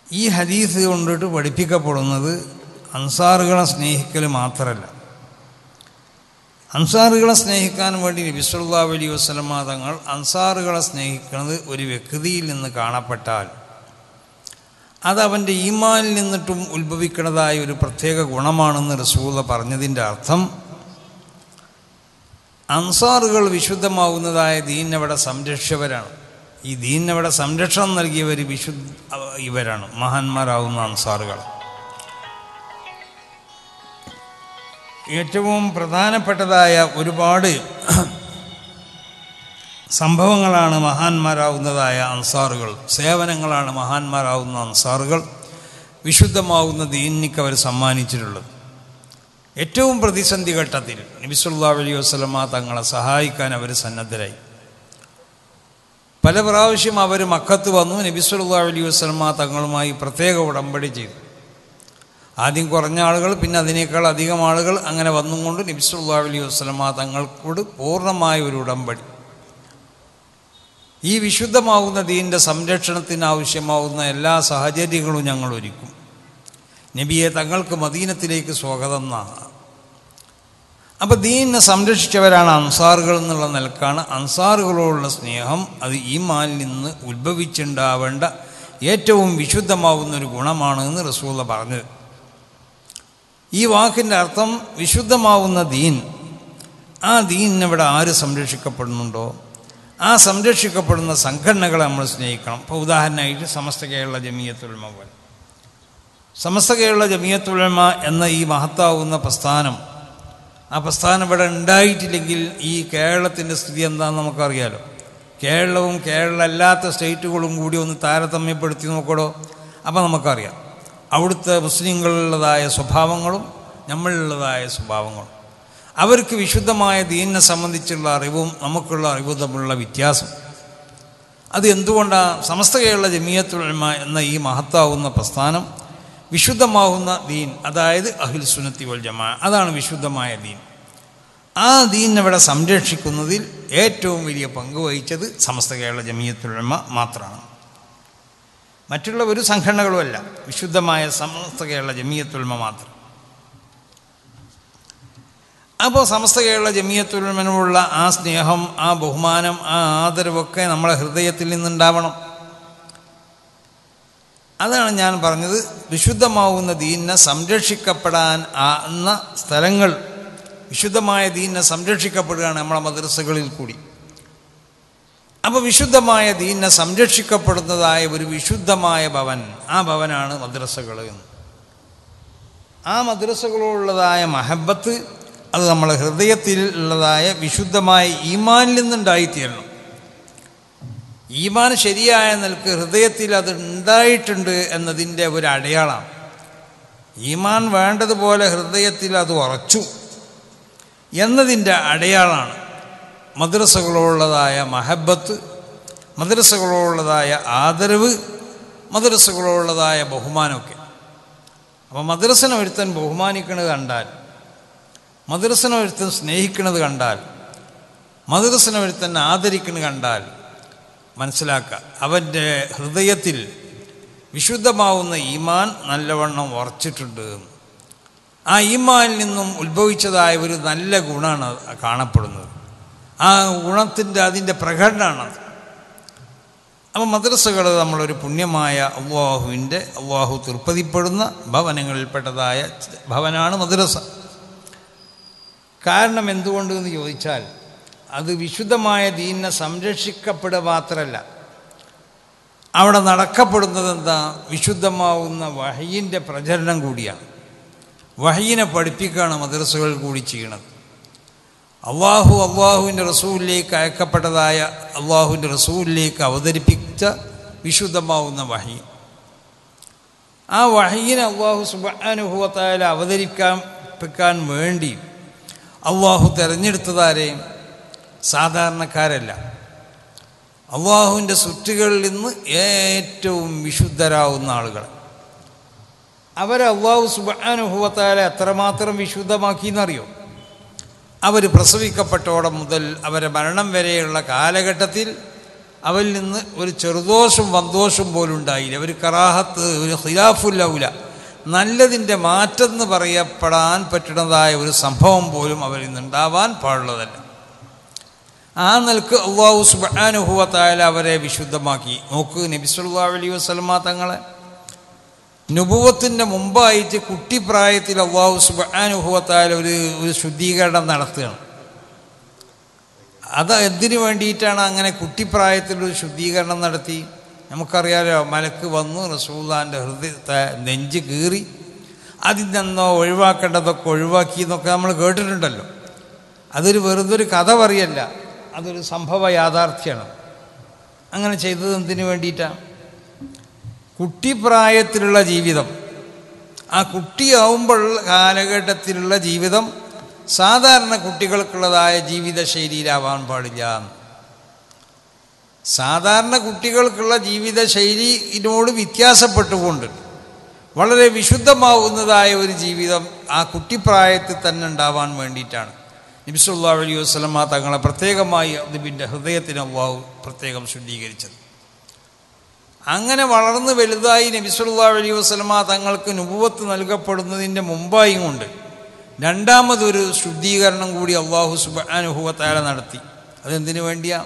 ഈ ഹദീസ് കൊണ്ടിട്ട് പഠിപ്പിക്കപ്പെടുന്നത് അൻസാറുകളെ സ്നേഹിക്കൽ മാത്രമല്ല, അൻസാറുകളെ സ്നേഹിക്കാൻ വേണ്ടി നബി സല്ലല്ലാഹു അലൈഹി വസല്ലം തങ്ങൾ അൻസാറുകളെ സ്നേഹിക്കുന്നത് ഒരു വ്യക്തിയിൽ നിന്ന് കാണപ്പെട്ടാൽ അത് അവൻ്റെ ഈമാനിൽ നിന്നിട്ടും ഉത്ഭവിക്കുന്നതായ ഒരു പ്രത്യേക ഗുണമാണെന്ന് റസൂൽ പറഞ്ഞതിൻ്റെ അർത്ഥം അൻസാറുകൾ വിശുദ്ധമാവുന്നതായ ദീനവിടെ സംരക്ഷിച്ചവരാണ്. ഈ ദീനവിടെ സംരക്ഷണം നൽകിയവർ ഇവരാണ് മഹാന്മാരാവുന്ന അൻസാറുകൾ. ഏറ്റവും പ്രധാനപ്പെട്ടതായ ഒരുപാട് സംഭവങ്ങളാണ് മഹാന്മാരാവുന്നതായ അൻസാറുകൾ, സേവനങ്ങളാണ് മഹാന്മാരാവുന്ന അൻസാറുകൾ വിശുദ്ധമാവുന്ന ദീനിക്ക് അവർ സമ്മാനിച്ചിട്ടുള്ളത്. ഏറ്റവും പ്രതിസന്ധി ഘട്ടത്തിൽ നബി സല്ലല്ലാഹു അലൈഹി വസല്ലം തങ്ങളെ സഹായിക്കാൻ അവർ സന്നദ്ധരായി. പല പ്രാവശ്യം അവർ മക്കത്ത് വന്നു നബി സല്ലല്ലാഹു അലൈഹി വസല്ലം തങ്ങളുമായി പ്രത്യേക ഉടമ്പടി ചെയ്തു. ആദ്യം കുറഞ്ഞ ആളുകൾ, പിന്നെ അതിനേക്കാൾ അധികം ആളുകൾ അങ്ങനെ വന്നുകൊണ്ട് നബി സല്ലല്ലാഹു അലൈഹി വസല്ലം തങ്ങൾക്കോട് പൂർണ്ണമായ ഒരു ഉടമ്പടി. ഈ വിശുദ്ധമാവുന്ന ദീനിൻ്റെ സംരക്ഷണത്തിന് ആവശ്യമാവുന്ന എല്ലാ സാഹചര്യങ്ങളും ഞങ്ങൾ ഒരുക്കും. നബിയെ തങ്ങൾക്ക് മദീനത്തിലേക്ക് സ്വാഗതം എന്നാണ്. അപ്പോൾ ദീനിനെ സംരക്ഷിച്ചവരാണ് അൻസാറുകൾ എന്നുള്ള നിലക്കാണ് അൻസാറുകളോടുള്ള സ്നേഹം അത് ഈമാനിൽ നിന്ന് ഉത്ഭവിച്ചുണ്ടാവേണ്ട ഏറ്റവും വിശുദ്ധമാവുന്നൊരു ഗുണമാണ് എന്ന് റസൂൽ പറഞ്ഞത്. ഈ വാക്കിൻ്റെ അർത്ഥം വിശുദ്ധമാവുന്ന ദീൻ, ആ ദീനിവിടെ ആര് സംരക്ഷിക്കപ്പെടുന്നുണ്ടോ ആ സംരക്ഷിക്കപ്പെടുന്ന സംഘടനകളെ നമ്മൾ സ്നേഹിക്കണം. ഇപ്പോൾ ഉദാഹരണമായിട്ട് സമസ്ത കേരള ജമിയത്തുൽ ഉലമ പോലെ, സമസ്ത കേരള ജമിയത്തുൽ ഉലമ എന്ന ഈ മഹത്താവുന്ന പ്രസ്ഥാനം, ആ പ്രസ്ഥാനം ഇവിടെ ഉണ്ടായിട്ടില്ലെങ്കിൽ ഈ കേരളത്തിൻ്റെ സ്ഥിതി എന്താണെന്ന് നമുക്കറിയാലോ. കേരളവും കേരളമല്ലാത്ത സ്റ്റേറ്റുകളും കൂടി ഒന്ന് താരതമ്യപ്പെടുത്തി നോക്കടോ, അപ്പോൾ നമുക്കറിയാം അവിടുത്തെ മുസ്ലിങ്ങളുള്ളതായ സ്വഭാവങ്ങളും നമ്മളുള്ളതായ സ്വഭാവങ്ങളും, അവർക്ക് വിശുദ്ധമായ ദീനിനെ സംബന്ധിച്ചുള്ള അറിവും നമുക്കുള്ള അറിവും തമ്മിലുള്ള വ്യത്യാസം. അത് എന്തുകൊണ്ടാണ്? സമസ്ത കേരള ജമിയത്തുൽ ഉലമ എന്ന ഈ മഹത്താവുന്ന പ്രസ്ഥാനം വിശുദ്ധമാവുന്ന ദീൻ, അതായത് അഹ്ലുസ് സുന്നത്തി വൽ ജമാഅ, അതാണ് വിശുദ്ധമായ ദീൻ. ആ ദീനിവിടെ സംരക്ഷിക്കുന്നതിൽ ഏറ്റവും വലിയ പങ്ക് വഹിച്ചത് സമസ്ത കേരള ജമിയത്തുൽ ഉലമ മാത്രമാണ്. മറ്റുള്ള ഒരു സംഘടനകളുമല്ല, വിശുദ്ധമായ സമസ്ത കേരള ജമിയത്തുൽ ഉലമ മാത്രം. അപ്പോൾ സമസ്ത കേരള ജമിയത്തുൽ ഉലമയോടുള്ള ആ സ്നേഹം, ആ ബഹുമാനം, ആ ആദരവൊക്കെ നമ്മളെ ഹൃദയത്തിൽ നിന്നുണ്ടാവണം. അതാണ് ഞാൻ പറഞ്ഞത്, വിശുദ്ധമാവുന്ന ദീനിനെ സംരക്ഷിക്കപ്പെടാൻ എന്ന സ്ഥലങ്ങൾ, വിശുദ്ധമായ ദീനിനെ സംരക്ഷിക്കപ്പെടുകയാണ് നമ്മളെ മദ്രസകളിൽ കൂടി. അപ്പോൾ വിശുദ്ധമായ ദീനിനെ സംരക്ഷിക്കപ്പെടുന്നതായ ഒരു വിശുദ്ധമായ ഭവൻ, ആ ഭവനാണ് മദ്രസകൾ എന്ന്. ആ മദ്രസകളോടുള്ളതായ മഹബത്ത് അത് നമ്മളെ ഹൃദയത്തിൽ ഉള്ളതായ വിശുദ്ധമായ ഈമാനിൽ നിന്നുണ്ടായിത്തീരണം. ഈമാൻ ശരിയായ നിലക്ക് ഹൃദയത്തിൽ അത് ഉണ്ടായിട്ടുണ്ട് എന്നതിൻ്റെ ഒരു അടയാളമാണ്. ഈമാൻ വേണ്ടതുപോലെ ഹൃദയത്തിൽ അത് ഉറച്ചു എന്നതിൻ്റെ അടയാളമാണ് മദ്രസകളോടുള്ളതായ മഹബത്ത്, മദ്രസകളോടുള്ളതായ ആദരവ്, മദ്രസകളോടുള്ളതായ ബഹുമാനമൊക്കെ. അപ്പോൾ മദ്രസനെ ഒരുത്തൻ ബഹുമാനിക്കുന്നത് കണ്ടാൽ മദ്രസനെ ഒരുത്തൻ സ്നേഹിക്കുന്നത് കണ്ടാൽ, മദ്രസനെ ഒരുത്തൻ ആദരിക്കുന്നത് കണ്ടാൽ മനസ്സിലാക്കുക, അവൻ്റെ ഹൃദയത്തിൽ വിശുദ്ധമാവുന്ന ഈമാൻ നല്ലവണ്ണം ഉറച്ചിട്ടുണ്ട്. ആ ഈമാനിൽ നിന്നും ഉത്ഭവിച്ചതായ ഒരു നല്ല ഗുണമാണ് കാണപ്പെടുന്നത്. ആ ഗുണത്തിൻ്റെ അതിൻ്റെ പ്രകടനമാണത്. അപ്പം മദ്രസകൾ നമ്മളൊരു പുണ്യമായ അള്ളാഹു തൃപ്തിപ്പെടുന്ന ഭവനങ്ങളിൽപ്പെട്ടതായ ഭവനാണ് മദ്രസ. കാരണം എന്തുകൊണ്ട് എന്ന് ചോദിച്ചാൽ, അത് വിശുദ്ധമായ ദീനിനെ സംരക്ഷിക്കപ്പെടുക മാത്രമല്ല, അവിടെ നടക്കപ്പെടുന്നത് എന്താ, വിശുദ്ധമാവുന്ന വഹയിൻ്റെ പ്രചരണം കൂടിയാണ്. വഹയിനെ പഠിപ്പിക്കുകയാണ് മദ്രസകൾ കൂടി ചെയ്യണത്. അള്ളാഹുവിൻ്റെ റസൂലിലേക്ക് അയക്കപ്പെട്ടതായ അള്ളാഹുവിൻ്റെ റസൂലിലേക്ക് അവതരിപ്പിച്ച വിശുദ്ധമാവുന്ന വഹി, ആ വഹയിനെ അള്ളാഹു സുബ്ഹാനഹു വ തആല അവതരിപ്പിക്കാൻ വേണ്ടി അള്ളാഹു തിരഞ്ഞെടുത്തതാരെയും സാധാരണക്കാരല്ല, അള്ളാഹുവിൻ്റെ സൃഷ്ടികളിൽ നിന്ന് ഏറ്റവും വിശുദ്ധരാവുന്ന ആളുകൾ. അവരെ അള്ളാഹു സുബ്ഹാനഹു വ തആല എത്രമാത്രം വിശുദ്ധമാക്കിയെന്നറിയോ? അവർ പ്രസവിക്കപ്പെട്ടോടെ മുതൽ അവരെ മരണം വരെയുള്ള കാലഘട്ടത്തിൽ അവരിൽ നിന്ന് ഒരു ചെറുദോഷം വന്തോഷം പോലും ഉണ്ടായില്ല. ഒരു കറാഹത്ത്, ഒരു ഖിലാഫുൽ ഔല, നല്ലതിൻ്റെ മാറ്റം എന്ന് പറയപ്പെടാൻ പറ്റുന്നതായ ഒരു സംഭവം പോലും അവരിൽ നിന്നുണ്ടാവാൻ പാടുള്ളതല്ല. ആ നിലക്ക് അള്ളാഹു സുബ്ഹാനഹു വ തആല അവരെ വിശുദ്ധമാക്കി. നോക്ക്, നബി സല്ലല്ലാഹു അലൈഹി വസല്ലമ തങ്ങളെ നുബുവത്തിൻ്റെ മുമ്പായിട്ട് കുട്ടിപ്രായത്തിൽ അള്ളാഹു സുബ്ഹാനഹു വ തആല ഒരു ശുദ്ധീകരണം നടത്തുകയാണ്. അത് എന്തിനു വേണ്ടിയിട്ടാണ് അങ്ങനെ കുട്ടിപ്രായത്തിലൊരു ശുദ്ധീകരണം നടത്തി? നമുക്കറിയാലോ, മലക്ക് വന്നു റസൂലുള്ളാഹിൻ്റെ ഹൃദയത്തെ നെഞ്ച് കീറി അതിൽ നിന്നോ ഒഴിവാക്കേണ്ടതൊക്കെ ഒഴിവാക്കി എന്നൊക്കെ നമ്മൾ കേട്ടിട്ടുണ്ടല്ലോ. അതൊരു വെറുതൊരു കഥ പറയല്ല, അതൊരു സംഭവ യാഥാർത്ഥ്യമാണ്. അങ്ങനെ ചെയ്തത് എന്തിനു വേണ്ടിയിട്ടാണ്? കുട്ടിപ്രായത്തിലുള്ള ജീവിതം, ആ കുട്ടിയാവുമ്പോൾ കാലഘട്ടത്തിലുള്ള ജീവിതം സാധാരണ കുട്ടികൾക്കുള്ളതായ ജീവിതശൈലിയിലാവാൻ പാടില്ല. സാധാരണ കുട്ടികൾക്കുള്ള ജീവിതശൈലിയോട് വ്യത്യാസപ്പെട്ടുകൊണ്ട് വളരെ വിശുദ്ധമാവുന്നതായ ഒരു ജീവിതം ആ കുട്ടിപ്രായത്തിൽ തന്നെ ഉണ്ടാവാൻ വേണ്ടിയിട്ടാണ് നബി സല്ലല്ലാഹു അലൈഹി വസല്ലമ തങ്ങളെ പ്രത്യേകമായി അതിൻ്റെ ഹൃദയത്തിന് അല്ലാഹു പ്രത്യേകം ശുദ്ധീകരിച്ചത്. അങ്ങനെ വളർന്ന് വലുതായി നബി സല്ലല്ലാഹു അലൈഹി വസല്ലമ തങ്ങൾക്ക് നുബുവത്ത് നൽകപ്പെടുന്നതിൻ്റെ മുമ്പായും കൊണ്ട് രണ്ടാമതൊരു ശുദ്ധീകരണം കൂടി അല്ലാഹു സുബ്ഹാനഹു വ തആല നടത്തി. അതെന്തിനു വേണ്ടിയാ?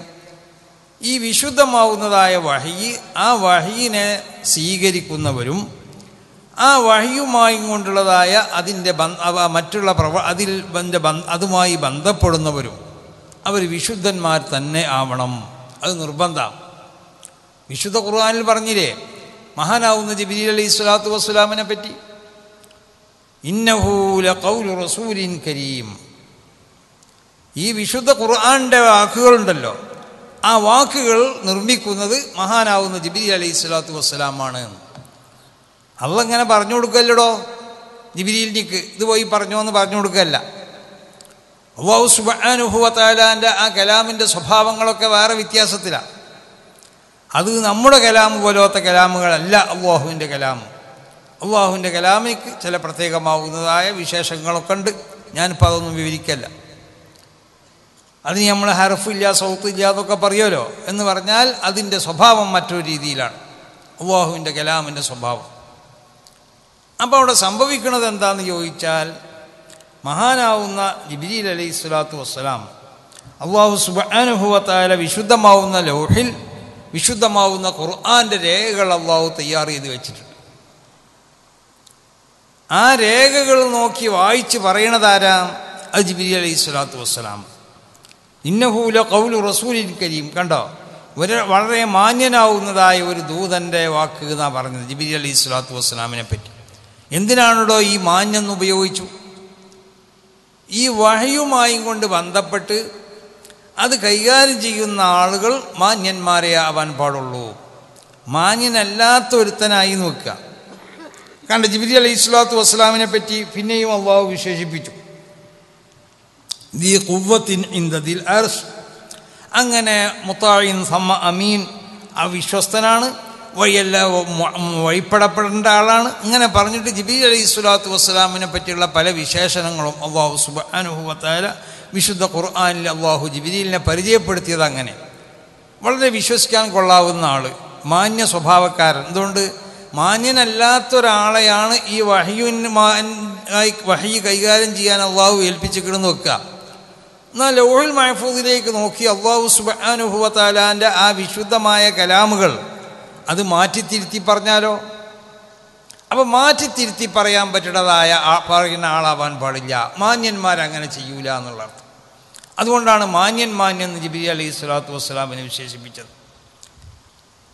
ഈ വിശുദ്ധമാവുന്നതായ വഹയി, ആ വഹയിനെ സ്വീകരിക്കുന്നവരും ആ വഹയുമായും കൊണ്ടുള്ളതായ അതിൻ്റെ മറ്റുള്ള അതുമായി ബന്ധപ്പെടുന്നവരും അവർ വിശുദ്ധന്മാർ തന്നെ ആവണം. അത് നിർബന്ധം. വിശുദ്ധ ഖുർആനിൽ പറഞ്ഞില്ലേ മഹാനാവുന്ന ജിബ്രീൽ അലൈഹി സ്വലാത്തു വസ്സലാമിനെ പറ്റി, ഇന്നഹു ലഖൗലു റസൂലിൻ കരീം. ഈ വിശുദ്ധ ഖുർആന്റെ വാക്കുകളുണ്ടല്ലോ, ആ വാക്കുകൾ നിർമ്മിക്കുന്നത് മഹാനാവുന്ന ജിബ്രീൽ അലൈഹി സ്വലാത്തു വസ്സലാമാണ്. അള്ളാഹ് ഇങ്ങനെ പറഞ്ഞു കൊടുക്കല്ലടോ ജിബ്രീലിനിക്ക്, ഇത് പോയി പറഞ്ഞോ എന്ന് പറഞ്ഞു കൊടുക്കല്ല. അല്ലാഹു സുബ്ഹാനഹു വ തആലാന്റെ ആ കലാമിൻ്റെ സ്വഭാവങ്ങളൊക്കെ വേറെ വ്യത്യാസത്തിലാണ്. അത് നമ്മുടെ കലാം പോലത്തെ കലാമുകളല്ല അള്ളാഹുവിൻ്റെ കലാം. അള്ളാഹുവിൻ്റെ കലാമിക്ക് ചില പ്രത്യേകമാവുന്നതായ വിശേഷങ്ങളൊക്കെ ഉണ്ട്. ഞാനിപ്പോൾ അതൊന്നും വിവരിക്കല്ല. അതിന് നമ്മൾ ഹർഫില്ല സൗത്തില്ല എന്നൊക്കെ പറയുമല്ലോ. എന്ന് പറഞ്ഞാൽ അതിൻ്റെ സ്വഭാവം മറ്റൊരു രീതിയിലാണ് അള്ളാഹുവിൻ്റെ കലാമിൻ്റെ സ്വഭാവം. അപ്പോൾ അവിടെ സംഭവിക്കുന്നത് എന്താണെന്ന് ചോദിച്ചാൽ, മഹാനാവുന്ന ജിബ്രീൽ അലൈഹി സ്വലാത്തു വസ്സലാം അല്ലാഹു സുബ്ഹാനഹു വ തആല വിശുദ്ധമാവുന്ന ലൗഹിൽ വിശുദ്ധമാവുന്ന ഖുർആന്റെ രേഖകൾ അല്ലാഹു തയ്യാർ ചെയ്ത് വെച്ചിട്ടുണ്ട്. ആ രേഖകൾ നോക്കി വായിച്ച് പറയണതാരാ? അത് ജിബ്രീൽ അലൈഹി സ്വലാത്തു വസ്സലാം. ഇന്നഹു ലഖൗലു റസൂലിൻ കരീം. കണ്ടോ, വളരെ മാന്യനാവുന്നതായ ഒരു ദൂതൻ്റെ വാക്ക് എന്നാണ് പറഞ്ഞത് ജിബ്രീൽ അലൈഹി സ്വലാത്തു വസ്സലാമിനെ പറ്റി. എന്തിനാണോ ഈ മാന്യെന്ന് ഉപയോഗിച്ചു? ഈ വഹയുമായും കൊണ്ട് ബന്ധപ്പെട്ട് അത് കൈകാര്യം ചെയ്യുന്ന ആളുകൾ മാന്യന്മാരെ ആവാൻ പാടുള്ളൂ. മാന്യനല്ലാത്ത ഒരുത്തനായി നോക്കുക. കണ്ട, ജിബ്രീൽ അലൈഹി സ്വലാത്തു വസ്സലാമിനെ പറ്റി പിന്നെയും അല്ലാഹു വിശേഷിപ്പിച്ചു, ദീ ഖുവ്വത്തിൻ ഇൻദ ദിൽ അർശ്. അങ്ങനെ മുത്താഇൻ സമ്മ അമീൻ, ആ വിശ്വസ്തനാണ്, വഴിപ്പെടപ്പെടേണ്ട ആളാണ്. ഇങ്ങനെ പറഞ്ഞിട്ട് ജിബ്രീൽ അലൈഹി സ്വലാത്തു വസ്സലാമിനെ പറ്റിയുള്ള പല വിശേഷണങ്ങളും അല്ലാഹു സുബ്ഹാനഹു വ തആല വിശുദ്ധ ഖുർആനിൽ അല്ലാഹു ജിബ്രീലിനെ പരിചയപ്പെടുത്തിയത് അങ്ങനെ. വളരെ വിശ്വസിക്കാൻ കൊള്ളാവുന്ന ആൾ, മാന്യ സ്വഭാവക്കാരൻ. എന്തുകൊണ്ട്? മാന്യനല്ലാത്തൊരാളെയാണ് ഈ വഹി കൈകാര്യം ചെയ്യാൻ അള്ളാഹു ഏൽപ്പിച്ചിക്കിടുന്ന് വെക്കുക. എന്നാൽ ലൗഹുൽ മഹ്ഫൂദിലേക്ക് നോക്കി അല്ലാഹു സുബ്ഹാനഹു വ തആലാൻ്റെ ആ വിശുദ്ധമായ കലാമുകൾ അത് മാറ്റിത്തിരുത്തി പറഞ്ഞാലോ? അപ്പം മാറ്റിത്തിരുത്തി പറയാൻ പറ്റുന്നതായ പറയുന്ന ആളാവാൻ പാടില്ല. മാന്യന്മാരങ്ങനെ ചെയ്യൂല എന്നുള്ള അർത്ഥം. അതുകൊണ്ടാണ് മാന്യൻ എന്ന് ജിബ്രീൽ അലൈഹി സ്വലാത്തു വസ്സലാമിനെ വിശേഷിപ്പിച്ചത്.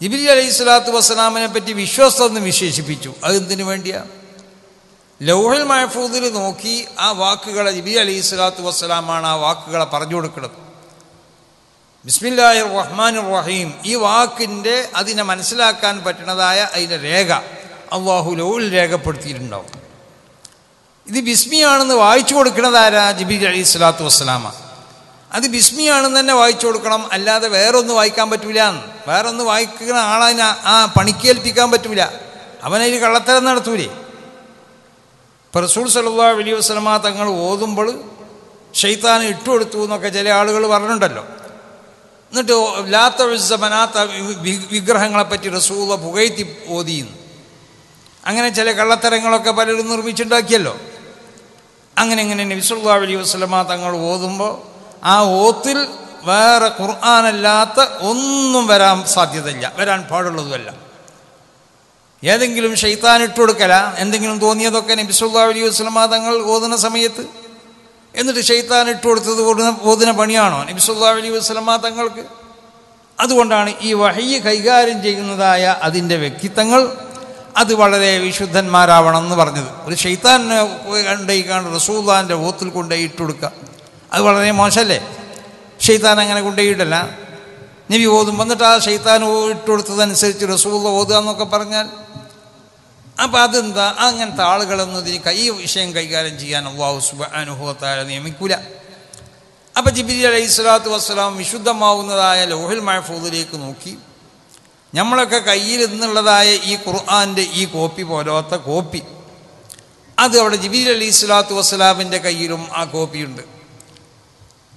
ജിബ്രീൽ അലൈഹി സ്വലാത്തു വസ്സലാമിനെ പറ്റി വിശ്വസ്തെന്ന് വിശേഷിപ്പിച്ചു. അതെന്തിനു വേണ്ടിയാണ്? ലൗഹുൽ മഹ്ഫൂദിൽ നോക്കി ആ വാക്കുകളെ ജിബ്രീൽ അലൈഹി സ്വലാത്തു വസ്സലാമാണ് ആ വാക്കുകളെ പറഞ്ഞു കൊടുക്കുന്നത്. ബിസ്മില്ലാഹിർ റഹ്മാനിർ റഹീം, ഈ വാക്കിൻ്റെ അതിനെ മനസ്സിലാക്കാൻ പറ്റുന്നതായ അതിൻ്റെ രേഖ അല്ലാഹു ലൗഹിൽ രേഖപ്പെടുത്തിയിട്ടുണ്ടാവും. ഇത് ബിസ്മിയാണെന്ന് വായിച്ചു കൊടുക്കുന്നത് ആരാ? ജിബ്രീൽ അലൈഹി സ്വലാത്തു വസ്സലാമാണ്. അത് ബിസ്മിയാണെന്ന് തന്നെ വായിച്ചു കൊടുക്കണം, അല്ലാതെ വേറൊന്നും വായിക്കാൻ പറ്റൂല. വേറൊന്ന് വായിക്കുന്ന ആളതിനെ ആ പണിക്കേൽപ്പിക്കാൻ പറ്റൂല, അവനതിൽ കള്ളത്തരം നടത്തൂലേ. ഇപ്പോൾ റസൂൽ സല്ലല്ലാഹു അലൈഹി വസല്ലമ തങ്ങൾ ഓതുമ്പോൾ ശൈത്താൻ ഇട്ടുകൊടുത്തു എന്നൊക്കെ ചില ആളുകൾ പറഞ്ഞിട്ടുണ്ടല്ലോ. എന്നിട്ട് ലാത്ത ഉസ്സ മനാത്ത വിഗ്രഹങ്ങളെപ്പറ്റി റസൂൽ പുകഴ്ത്തി ഓതിയെന്ന്. അങ്ങനെ ചില കള്ളത്തരങ്ങളൊക്കെ പലരും നിർമ്മിച്ചുണ്ടാക്കിയല്ലോ. അങ്ങനെ നബി സല്ലല്ലാഹു അലൈഹി വസല്ലമ തങ്ങൾ ഓതുമ്പോൾ ആ ഓത്തിൽ വേറെ ഖുർആനല്ലാത്ത ഒന്നും വരാൻ സാധ്യതയില്ല, വരാൻ പാടുള്ളതുമല്ല. ഏതെങ്കിലും ശൈത്താൻ ഇട്ടുകൊടുക്കല, എന്തെങ്കിലും തോന്നിയതൊക്കെ നബി സല്ലല്ലാഹു അലൈഹി വസല്ലമ തങ്ങൾ ഓതുന്ന സമയത്ത്. എന്നിട്ട് ശൈത്താൻ ഇട്ടുകൊടുത്തത് ഓതുന്ന പണിയാണോ നബി സല്ലല്ലാഹു അലൈഹി വസല്ലമ തങ്ങൾക്ക്? അതുകൊണ്ടാണ് ഈ വഹയ്യ് കൈകാര്യം ചെയ്യുന്നതായ അതിൻ്റെ വ്യക്തിത്വങ്ങൾ അത് വളരെ വിശുദ്ധന്മാരാവണം എന്ന് പറഞ്ഞത്. ഒരു ശൈത്താനെ കൊണ്ടുപോയിക്കാണ്ട് റസൂലുള്ളാഹിൻ്റെ ഓത്തിൽ കൊണ്ടുപോയി ഇട്ടുകൊടുക്കുക, അത് വളരെ മോശമല്ലേ? ശൈത്താൻ അങ്ങനെ കൊണ്ടുപോയിട്ടല്ല, നബി ഓതും വന്നിട്ട് ആ ശൈത്താൻ ഇട്ടുകൊടുത്തതനുസരിച്ച് റസൂലുള്ളാഹി ഓതുക എന്നൊക്കെ പറഞ്ഞാൽ അപ്പം അതെന്താ? അങ്ങനത്തെ ആളുകളൊന്നും ഇതിന് ഈ വിഷയം കൈകാര്യം ചെയ്യാൻ അല്ലാഹു സുബ്ഹാനഹു വ തആല നിയമിക്കൂല. അപ്പം ജിബ്രീൽ അലൈഹി സ്വലാത്തു വസ്സലാം വിശുദ്ധമാവുന്നതായ ലൗഹുൽ മഹ്ഫൂദിലേക്ക് നോക്കി നമ്മളൊക്കെ കയ്യിൽ നിന്നുള്ളതായ ഈ ഖുർആൻ്റെ ഈ കോപ്പി പോലത്തെ കോപ്പി അത് അവിടെ ജിബ്രീൽ അലൈഹി സ്വലാത്തു വസ്സലാമിൻ്റെ കയ്യിലും ആ കോപ്പിയുണ്ട്.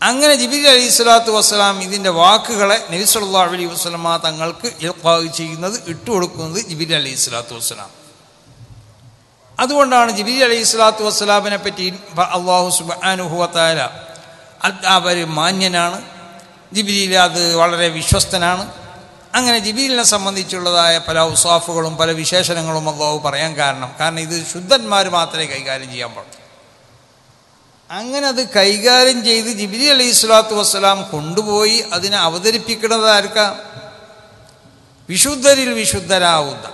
അങ്ങനെ ജിബ്രീൽ അലൈഹി സ്വലാത്തു വസ്സലാം ഇതിൻ്റെ വാക്കുകളെ നബി സല്ലല്ലാഹു അലൈഹി വസല്ലമ തങ്ങൾക്ക് ഇൽഖാ ചെയ്യുന്നത്, ഇട്ടുകൊടുക്കുന്നത് ജിബ്രീൽ അലൈഹി സ്വലാത്തു വസ്സലാം. അതുകൊണ്ടാണ് ജിബ്രീൽ അലൈഹി സ്വലാത്തു വസ്സലാമിനെ പറ്റി അല്ലാഹു സുബ്ഹാനഹു വ തആല അവർ മാന്യനാണ്, ജിബ്രീൽ അത് വളരെ വിശ്വസ്തനാണ്. അങ്ങനെ ജിബ്രീലിനെ സംബന്ധിച്ചുള്ളതായ പല ഉസാഫുകളും പല വിശേഷണങ്ങളും അല്ലാഹു പറയാൻ കാരണം ഇത് ശുദ്ധന്മാർ മാത്രമേ കൈകാര്യം ചെയ്യാൻ പാടുള്ളൂ. അങ്ങനെ അത് കൈകാര്യം ചെയ്ത് ജിബ്രീൽ അലൈഹി സ്വലാത്തു വസ്സലാം കൊണ്ടുപോയി അതിനെ അവതരിപ്പിക്കുന്നത് ആർക്കാ? വിശുദ്ധരിൽ വിശുദ്ധരാവുന്ന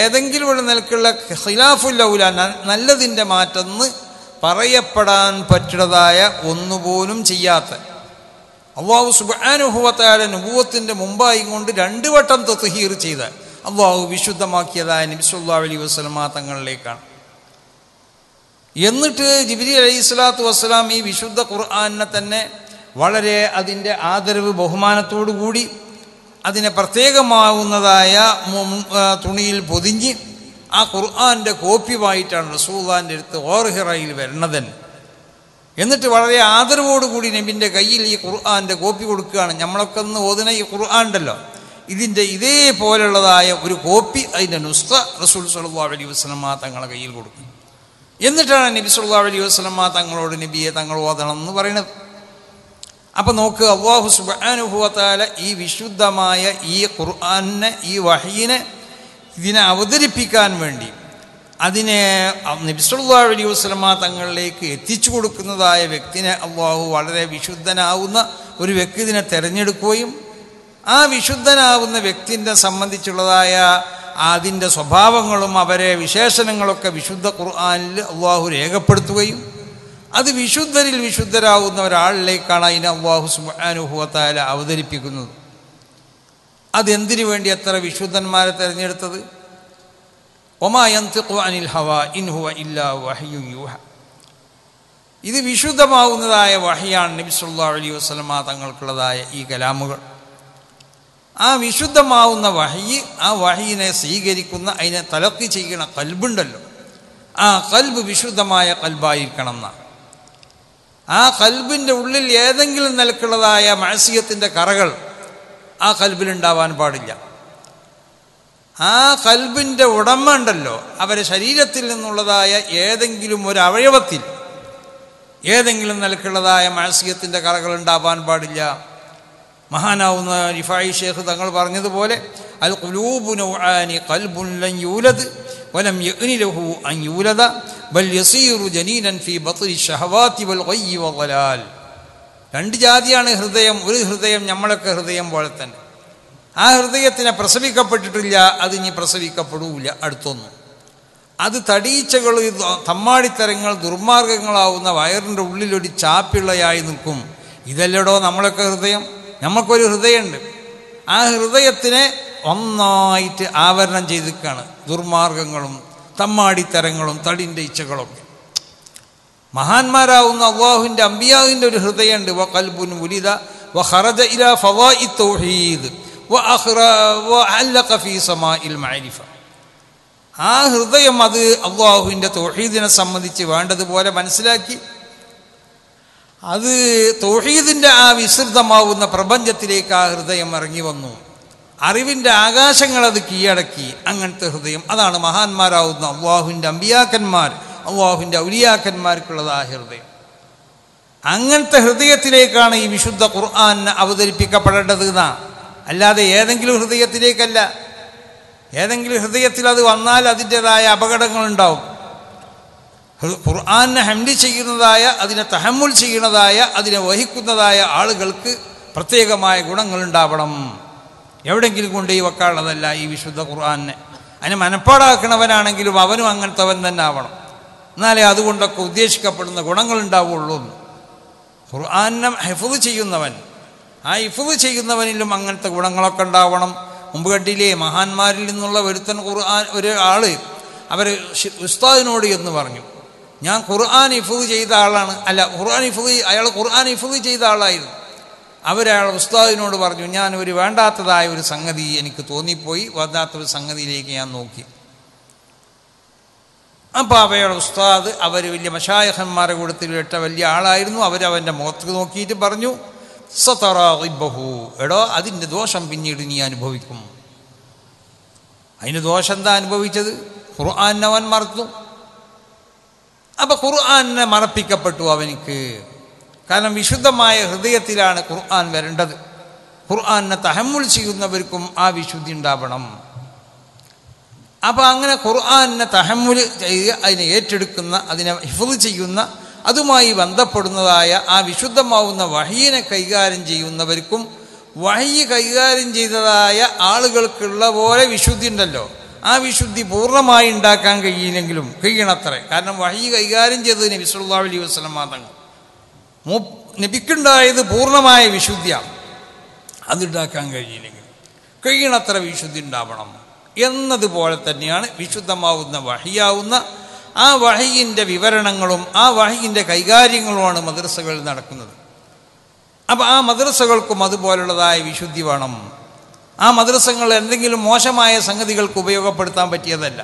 ഏതെങ്കിലും ഒരു നിലക്കുള്ള ഖിലാഫുൽ ഔല, നല്ലതിൻ്റെ മാറ്റെന്ന് പറയപ്പെടാൻ പറ്റുന്നതായ ഒന്നുപോലും ചെയ്യാത്ത അല്ലാഹു സുബ്ഹാനഹു വ തആല നബുവത്തിൻ്റെ മുമ്പായി കൊണ്ട് 2 വട്ടം തത്ഹീർ ചെയ്ത അല്ലാഹു വിശുദ്ധമാക്കിയതായ നബി സല്ലല്ലാഹു അലൈഹി വസല്ലമ തങ്ങളിലേക്കാണ്. എന്നിട്ട് ജിബ്രീൽ അലൈഹി സ്വലാത്തു വസ്സലാം ഈ വിശുദ്ധ ഖുർആനിനെ തന്നെ വളരെ അതിൻ്റെ ആദരവ് ബഹുമാനത്തോടു കൂടി അതിനെ പ്രത്യേകമാവുന്നതായ തുണിയിൽ പൊതിഞ്ഞ് ആ ഖുർആൻ്റെ കോപ്പിയുമായിട്ടാണ് റസൂലുള്ളാഹിൻ്റെ അടുത്ത് ഓർഹിറയിൽ വരുന്നത്. എന്നിട്ട് വളരെ ആദരവോടുകൂടി നബിൻ്റെ കയ്യിൽ ഈ ഖുർആൻ്റെ കോപ്പി കൊടുക്കുകയാണ്. നമ്മളൊക്കെ ഒന്ന് ഓതുന്ന ഈ ഖുർആൻ ഉണ്ടല്ലോ, ഇതിൻ്റെ ഇതേപോലുള്ളതായ ഒരു കോപ്പി, അതിൻ്റെ നുസ്ഖ റസൂൽ സല്ലല്ലാഹു അലൈഹി വസല്ലമ തങ്ങളെ കയ്യിൽ കൊടുക്കും. എന്നിട്ടാണ് നബി സല്ലല്ലാഹു അലൈഹി വസല്ലമ തങ്ങളോട് നബിയെ തങ്ങൾ ഓതണം എന്ന് പറയുന്നത്. അപ്പം നോക്ക്, അല്ലാഹു സുബ്ഹാനഹു വ തആല ഈ വിശുദ്ധമായ ഈ ഖുർആനെ, ഈ വഹയിനെ ഇതിനെ അവതരിപ്പിക്കാൻ വേണ്ടി അതിനെ നബി സല്ലല്ലാഹു അലൈഹി വസല്ലമ തങ്ങളിലേക്ക് എത്തിച്ചു കൊടുക്കുന്നതായ വ്യക്തിനെ അല്ലാഹു വളരെ വിശുദ്ധനാവുന്ന ഒരു വ്യക്തിനെ തിരഞ്ഞെടുക്കുകയും ആ വിശുദ്ധനാവുന്ന വ്യക്തിനെ സംബന്ധിച്ചുള്ളതായ അതിൻ്റെ സ്വഭാവങ്ങളും അവരെ വിശേഷണങ്ങളൊക്കെ വിശുദ്ധ ഖുർആനിൽ അല്ലാഹു രേഖപ്പെടുത്തുകയും അത് വിശുദ്ധരിൽ വിശുദ്ധരാകുന്ന ഒരാളിലേക്കാണ് അതിനെ അല്ലാഹു സുബ്ഹാനഹു വ തആല അവതരിപ്പിക്കുന്നത്. അതെന്തിനു വേണ്ടി എത്ര വിശുദ്ധന്മാരെ തിരഞ്ഞെടുത്തത്? വമാ യൻതിഖു അനിൽ ഹവാ ഇൻ ഹുവ ഇല്ലാ വഹ്യുൻ യൂഹ. ഇത് വിശുദ്ധമാകുന്നതായ വഹയാണ് നബി സല്ലല്ലാഹു അലൈഹി വസല്ലമ തങ്ങൾക്കുള്ളതായ ഈ കലാമുകൾ. ആ വിശുദ്ധമാവുന്ന വഹി, ആ വഹിയിനെ സ്വീകരിക്കുന്ന, അതിനെ തലക്കി ചെയ്യണ കൽബുണ്ടല്ലോ, ആ കൽബ് വിശുദ്ധമായ കൽബായിരിക്കണം എന്നാണ്. ആ കൽബിൻ്റെ ഉള്ളിൽ ഏതെങ്കിലും നിലക്കുള്ളതായ മഅസിയത്തിൻ്റെ കറകൾ ആ കൽബിലുണ്ടാവാൻ പാടില്ല. ആ കൽബിൻ്റെ ഉടമ ഉണ്ടല്ലോ, അവരെ ശരീരത്തിൽ നിന്നുള്ളതായ ഏതെങ്കിലും ഒരു അവയവത്തിൽ ഏതെങ്കിലും നിലക്കുള്ളതായ മഅസിയത്തിൻ്റെ കറകൾ ഉണ്ടാവാൻ പാടില്ല. മഹാനാവുന്ന റിഫായി ഷേഖ് തങ്ങൾ പറഞ്ഞതുപോലെ, അൽ ഖുലൂബു നൗആനി ഖൽബുൻ ലൻ യൂലദ് വലം യഗ്നി ലഹു അൻ യൂലദ ബൽ യസീറു ജനീനൻ ഫീ ബത്നി ശഹവാതി വൽ ഗയ്യി വളലാൽ. രണ്ട് ജാതിയാണ് ഹൃദയം. ഒരു ഹൃദയം നമ്മളൊക്കെ ഹൃദയം പോലെ തന്നെ. ആ ഹൃദയത്തിനെ പ്രസവിക്കപ്പെട്ടിട്ടില്ല, അതിനി പ്രസവിക്കപ്പെടൂല അടുത്തൊന്നും. അത് തടീച്ചകൾ, തമ്മാടിത്തരങ്ങൾ, ദുർമാർഗങ്ങളാവുന്ന വയറിൻ്റെ ഉള്ളിലൊരു ചാപ്പിള്ളയായി നിൽക്കും. ഇതല്ലടോ നമ്മളൊക്കെ ഹൃദയം. നമുക്കൊരു ഹൃദയമുണ്ട്. ആ ഹൃദയത്തിനെ ഒന്നായിട്ട് ആവരണം ചെയ്തിരിക്കുകയാണ് ദുർമാർഗങ്ങളും തമ്മാടിത്തരങ്ങളും തടിൻ്റെ ഇച്ഛകളൊക്കെ. മഹാന്മാരാവുന്ന അല്ലാഹുവിൻ്റെ അമ്പിയാവിൻ്റെ ഒരു ഹൃദയമുണ്ട്. വ ഖൽബുൻ ഉലിദ വ ഖറജ ഇലാ ഫവാഇ തൗഹീദ് വ അല്ലഖ ഫീ സമാഇൽ മഅരിഫ. ആ ഹൃദയം അത് അല്ലാഹുവിൻ്റെ തൗഹീദിനെ സംബന്ധിച്ച് വേണ്ടതുപോലെ മനസ്സിലാക്കി, അത് തൗഹീദിൻ്റെ ആ വിസ്തൃതമാവുന്ന പ്രപഞ്ചത്തിലേക്ക് ആ ഹൃദയം ഇറങ്ങി വന്നു. അറിവിൻ്റെ ആകാശങ്ങളത് കീഴടക്കി. അങ്ങനത്തെ ഹൃദയം, അതാണ് മഹാന്മാരാവുന്ന അല്ലാഹുവിൻ്റെ അമ്പിയാക്കന്മാർ, അല്ലാഹുവിൻ്റെ ഔലിയാക്കന്മാർക്കുള്ളത് ആ ഹൃദയം. അങ്ങനത്തെ ഹൃദയത്തിലേക്കാണ് ഈ വിശുദ്ധ ഖുർആൻ അവതരിപ്പിക്കപ്പെടേണ്ടത് എന്നാ, അല്ലാതെ ഏതെങ്കിലും ഹൃദയത്തിലേക്കല്ല. ഏതെങ്കിലും ഹൃദയത്തിൽ അത് വന്നാൽ അതിൻ്റെതായ അപകടങ്ങളുണ്ടാവും. ഖുർആനെ ഹംദ് ചെയ്യുന്നതായ, അതിനെ തഹമ്മുൽ ചെയ്യുന്നതായ, അതിനെ വഹിക്കുന്നതായ ആളുകൾക്ക് പ്രത്യേകമായ ഗുണങ്ങളുണ്ടാവണം. എവിടെയെങ്കിലും കൊണ്ടുപോയി വെക്കാനുള്ളതല്ല ഈ വിശുദ്ധ ഖുർആനെ. അതിനെ മനപ്പാടാക്കണവനാണെങ്കിലും അവനും അങ്ങനത്തവൻ തന്നെ ആവണം. എന്നാലേ അതുകൊണ്ടൊക്കെ ഉദ്ദേശിക്കപ്പെടുന്ന ഗുണങ്ങളുണ്ടാവുള്ളൂ. ഖുർആനെ ഹിഫ്ള് ചെയ്യുന്നവൻ, ആ ഹിഫ്ള് ചെയ്യുന്നവനിലും അങ്ങനത്തെ ഗുണങ്ങളൊക്കെ ഉണ്ടാവണം. മുമ്പ് കണ്ടില്ലേ, മഹാന്മാരിൽ നിന്നുള്ള ഒരുത്തൻ ഒരാൾ അവർ ഉസ്താദിനോട് എന്ന് പറഞ്ഞു, ഞാൻ ഖുർആൻ ഹിഫ്ള് ചെയ്ത ആളാണ്. അല്ല, അയാൾ ഖുർആൻ ഹിഫ്ള് ചെയ്ത ആളായിരുന്നു. അവരയാൾ ഉസ്താദിനോട് പറഞ്ഞു, ഞാൻ ഒരു വേണ്ടാത്തതായ ഒരു സംഗതി എനിക്ക് തോന്നിപ്പോയി, വേണ്ടാത്തൊരു സംഗതിയിലേക്ക് ഞാൻ നോക്കി. അപ്പോൾ അവയുടെ ഉസ്താദ്, അവർ വലിയ മശായഖന്മാരെ കൂട്ടത്തിൽ ഇട്ട വലിയ ആളായിരുന്നു. അവരവൻ്റെ മുഖത്ത് നോക്കിയിട്ട് പറഞ്ഞു, സതറാഹിബഹു, എടോ അതിൻ്റെ ദോഷം പിന്നീട് നീ അനുഭവിക്കും. അതിന് ദോഷം എന്താ അനുഭവിച്ചത്? ഖുർആനെ അവൻ മറന്നു. അപ്പം ഖുർആനെ മറപ്പിക്കപ്പെട്ടു അവനിക്ക്. കാരണം വിശുദ്ധമായ ഹൃദയത്തിലാണ് ഖുർആൻ വരേണ്ടത്. ഖുർആനെ തഹമ്മുൽ ചെയ്യുന്നവർക്കും ആ വിശുദ്ധി ഉണ്ടാവണം. അപ്പം അങ്ങനെ ഖുർആനെ തഹമ്മുൽ ചെയ്യുക, അതിനെ ഏറ്റെടുക്കുന്ന, അതിനെ ഹിഫ്ള് ചെയ്യുന്ന, അതുമായി ബന്ധപ്പെടുന്നതായ ആ വിശുദ്ധമാവുന്ന വഹീനെ കൈകാര്യം ചെയ്യുന്നവർക്കും വഹി കൈകാര്യം ചെയ്തതായ ആളുകൾക്കുള്ള പോലെ വിശുദ്ധി ഉണ്ടല്ലോ, ആ വിശുദ്ധി പൂർണ്ണമായി ഉണ്ടാക്കാൻ കഴിയില്ലെങ്കിലും കഴിയണത്രേ. കാരണം വഹി കൈകാര്യം ചെയ്തത് നബി സല്ലല്ലാഹു അലൈഹി വസല്ലം തങ്ങൾ, നബിക്കുണ്ടായത് പൂർണ്ണമായ വിശുദ്ധിയാണ്. അതുണ്ടാക്കാൻ കഴിയില്ലെങ്കിൽ കഴിയണത്ര വിശുദ്ധി ഉണ്ടാവണം എന്നതുപോലെ തന്നെയാണ് വിശുദ്ധമാവുന്ന വഹിയാവുന്ന ആ വഹിയിൻ്റെ വിവരണങ്ങളും ആ വഹിയിൻ്റെ കൈകാര്യങ്ങളുമാണ് മദ്രസകളിൽ നടക്കുന്നത്. അപ്പോൾ ആ മദ്രസകൾക്കും അതുപോലുള്ളതായ വിശുദ്ധി വേണം. ആ മദ്രസകൾ എന്തെങ്കിലും മോശമായ സംഗതികൾക്ക് ഉപയോഗപ്പെടുത്താൻ പറ്റിയതല്ല.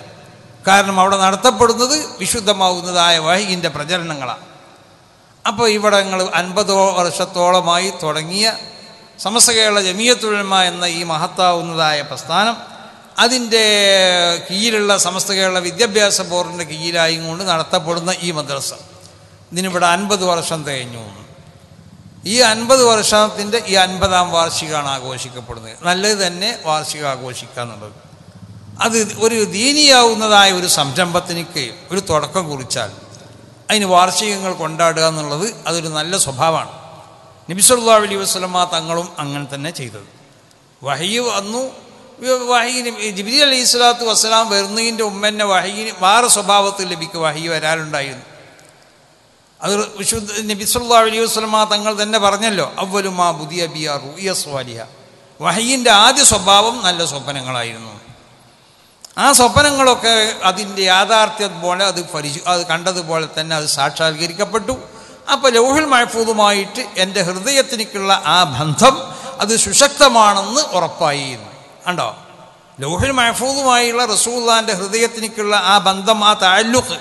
കാരണം അവിടെ നടത്തപ്പെടുന്നത് വിശുദ്ധമാവുന്നതായ വഹിയിൻ്റെ പ്രചരണങ്ങളാണ്. അപ്പോൾ ഇവിടെ ഞങ്ങൾ 50 വർഷത്തോളമായി തുടങ്ങിയ സമസ്ത കേരള ജമിയത്തുൽ ഉലമ എന്ന ഈ മഹത്താവുന്നതായ പ്രസ്ഥാനം, അതിൻ്റെ കീഴിലുള്ള സമസ്ത കേരള വിദ്യാഭ്യാസ ബോർഡിൻ്റെ കീഴിലായും കൊണ്ട് നടത്തപ്പെടുന്ന ഈ മദ്രസ ഇതിനിവിടെ 50 വർഷം തികഞ്ഞു. ഈ 50 വർഷത്തിൻ്റെ ഈ 50ാം വാർഷികമാണ് ആഘോഷിക്കപ്പെടുന്നത്. നല്ലത് തന്നെ വാർഷികം ആഘോഷിക്കുക എന്നുള്ളത്. അത് ഒരു ദീനിയാവുന്നതായ ഒരു സംരംഭത്തിനൊക്കെ ഒരു തുടക്കം കുറിച്ചാൽ അതിന് വാർഷികങ്ങൾ കൊണ്ടാടുക എന്നുള്ളത് അതൊരു നല്ല സ്വഭാവമാണ്. നബി സല്ലല്ലാഹു അലൈഹി വസല്ലം തങ്ങളും അങ്ങനെ തന്നെ ചെയ്തത്. വഹി വന്നു, വഹി ജിബ്രീൽ അലൈഹി സ്വലാത്തു വസ്സലാം വരുന്നതിൻ്റെ ഉമ്മന്നെ വഹിന് വേറെ സ്വഭാവത്തിൽ ലഭിക്കുക വഹി വരാറുണ്ടായിരുന്നു. അത് വിശുദ്ധ നബി സല്ലല്ലാഹു അലൈഹി വസല്ലം തങ്ങൾ തന്നെ പറഞ്ഞല്ലോ, അവ്വലു മാ ബുദിയ ബിയ റുഅ്യ സ്വാലിഹ. വഹിയിൻ്റെ ആദ്യ സ്വഭാവം നല്ല സ്വപ്നങ്ങളായിരുന്നു. ആ സ്വപ്നങ്ങളൊക്കെ അതിൻ്റെ യാഥാർത്ഥ്യം പോലെ അത് കണ്ടതുപോലെ തന്നെ അത് സാക്ഷാത്കരിക്കപ്പെട്ടു. അപ്പോൾ ലൗഹുൽ മഹ്ഫൂദുമായിട്ട് എൻ്റെ ഹൃദയത്തിലേക്കുള്ള ആ ബന്ധം അത് സുശക്തമാണെന്ന് ഉറപ്പായി. കണ്ടോ, ലൗഹുൽ മഹ്ഫൂദുമായുള്ള റസൂലുള്ളാഹിന്റെ ഹൃദയത്തിലേക്കുള്ള ആ ബന്ധം, ആ തഅല്ലുഖ്,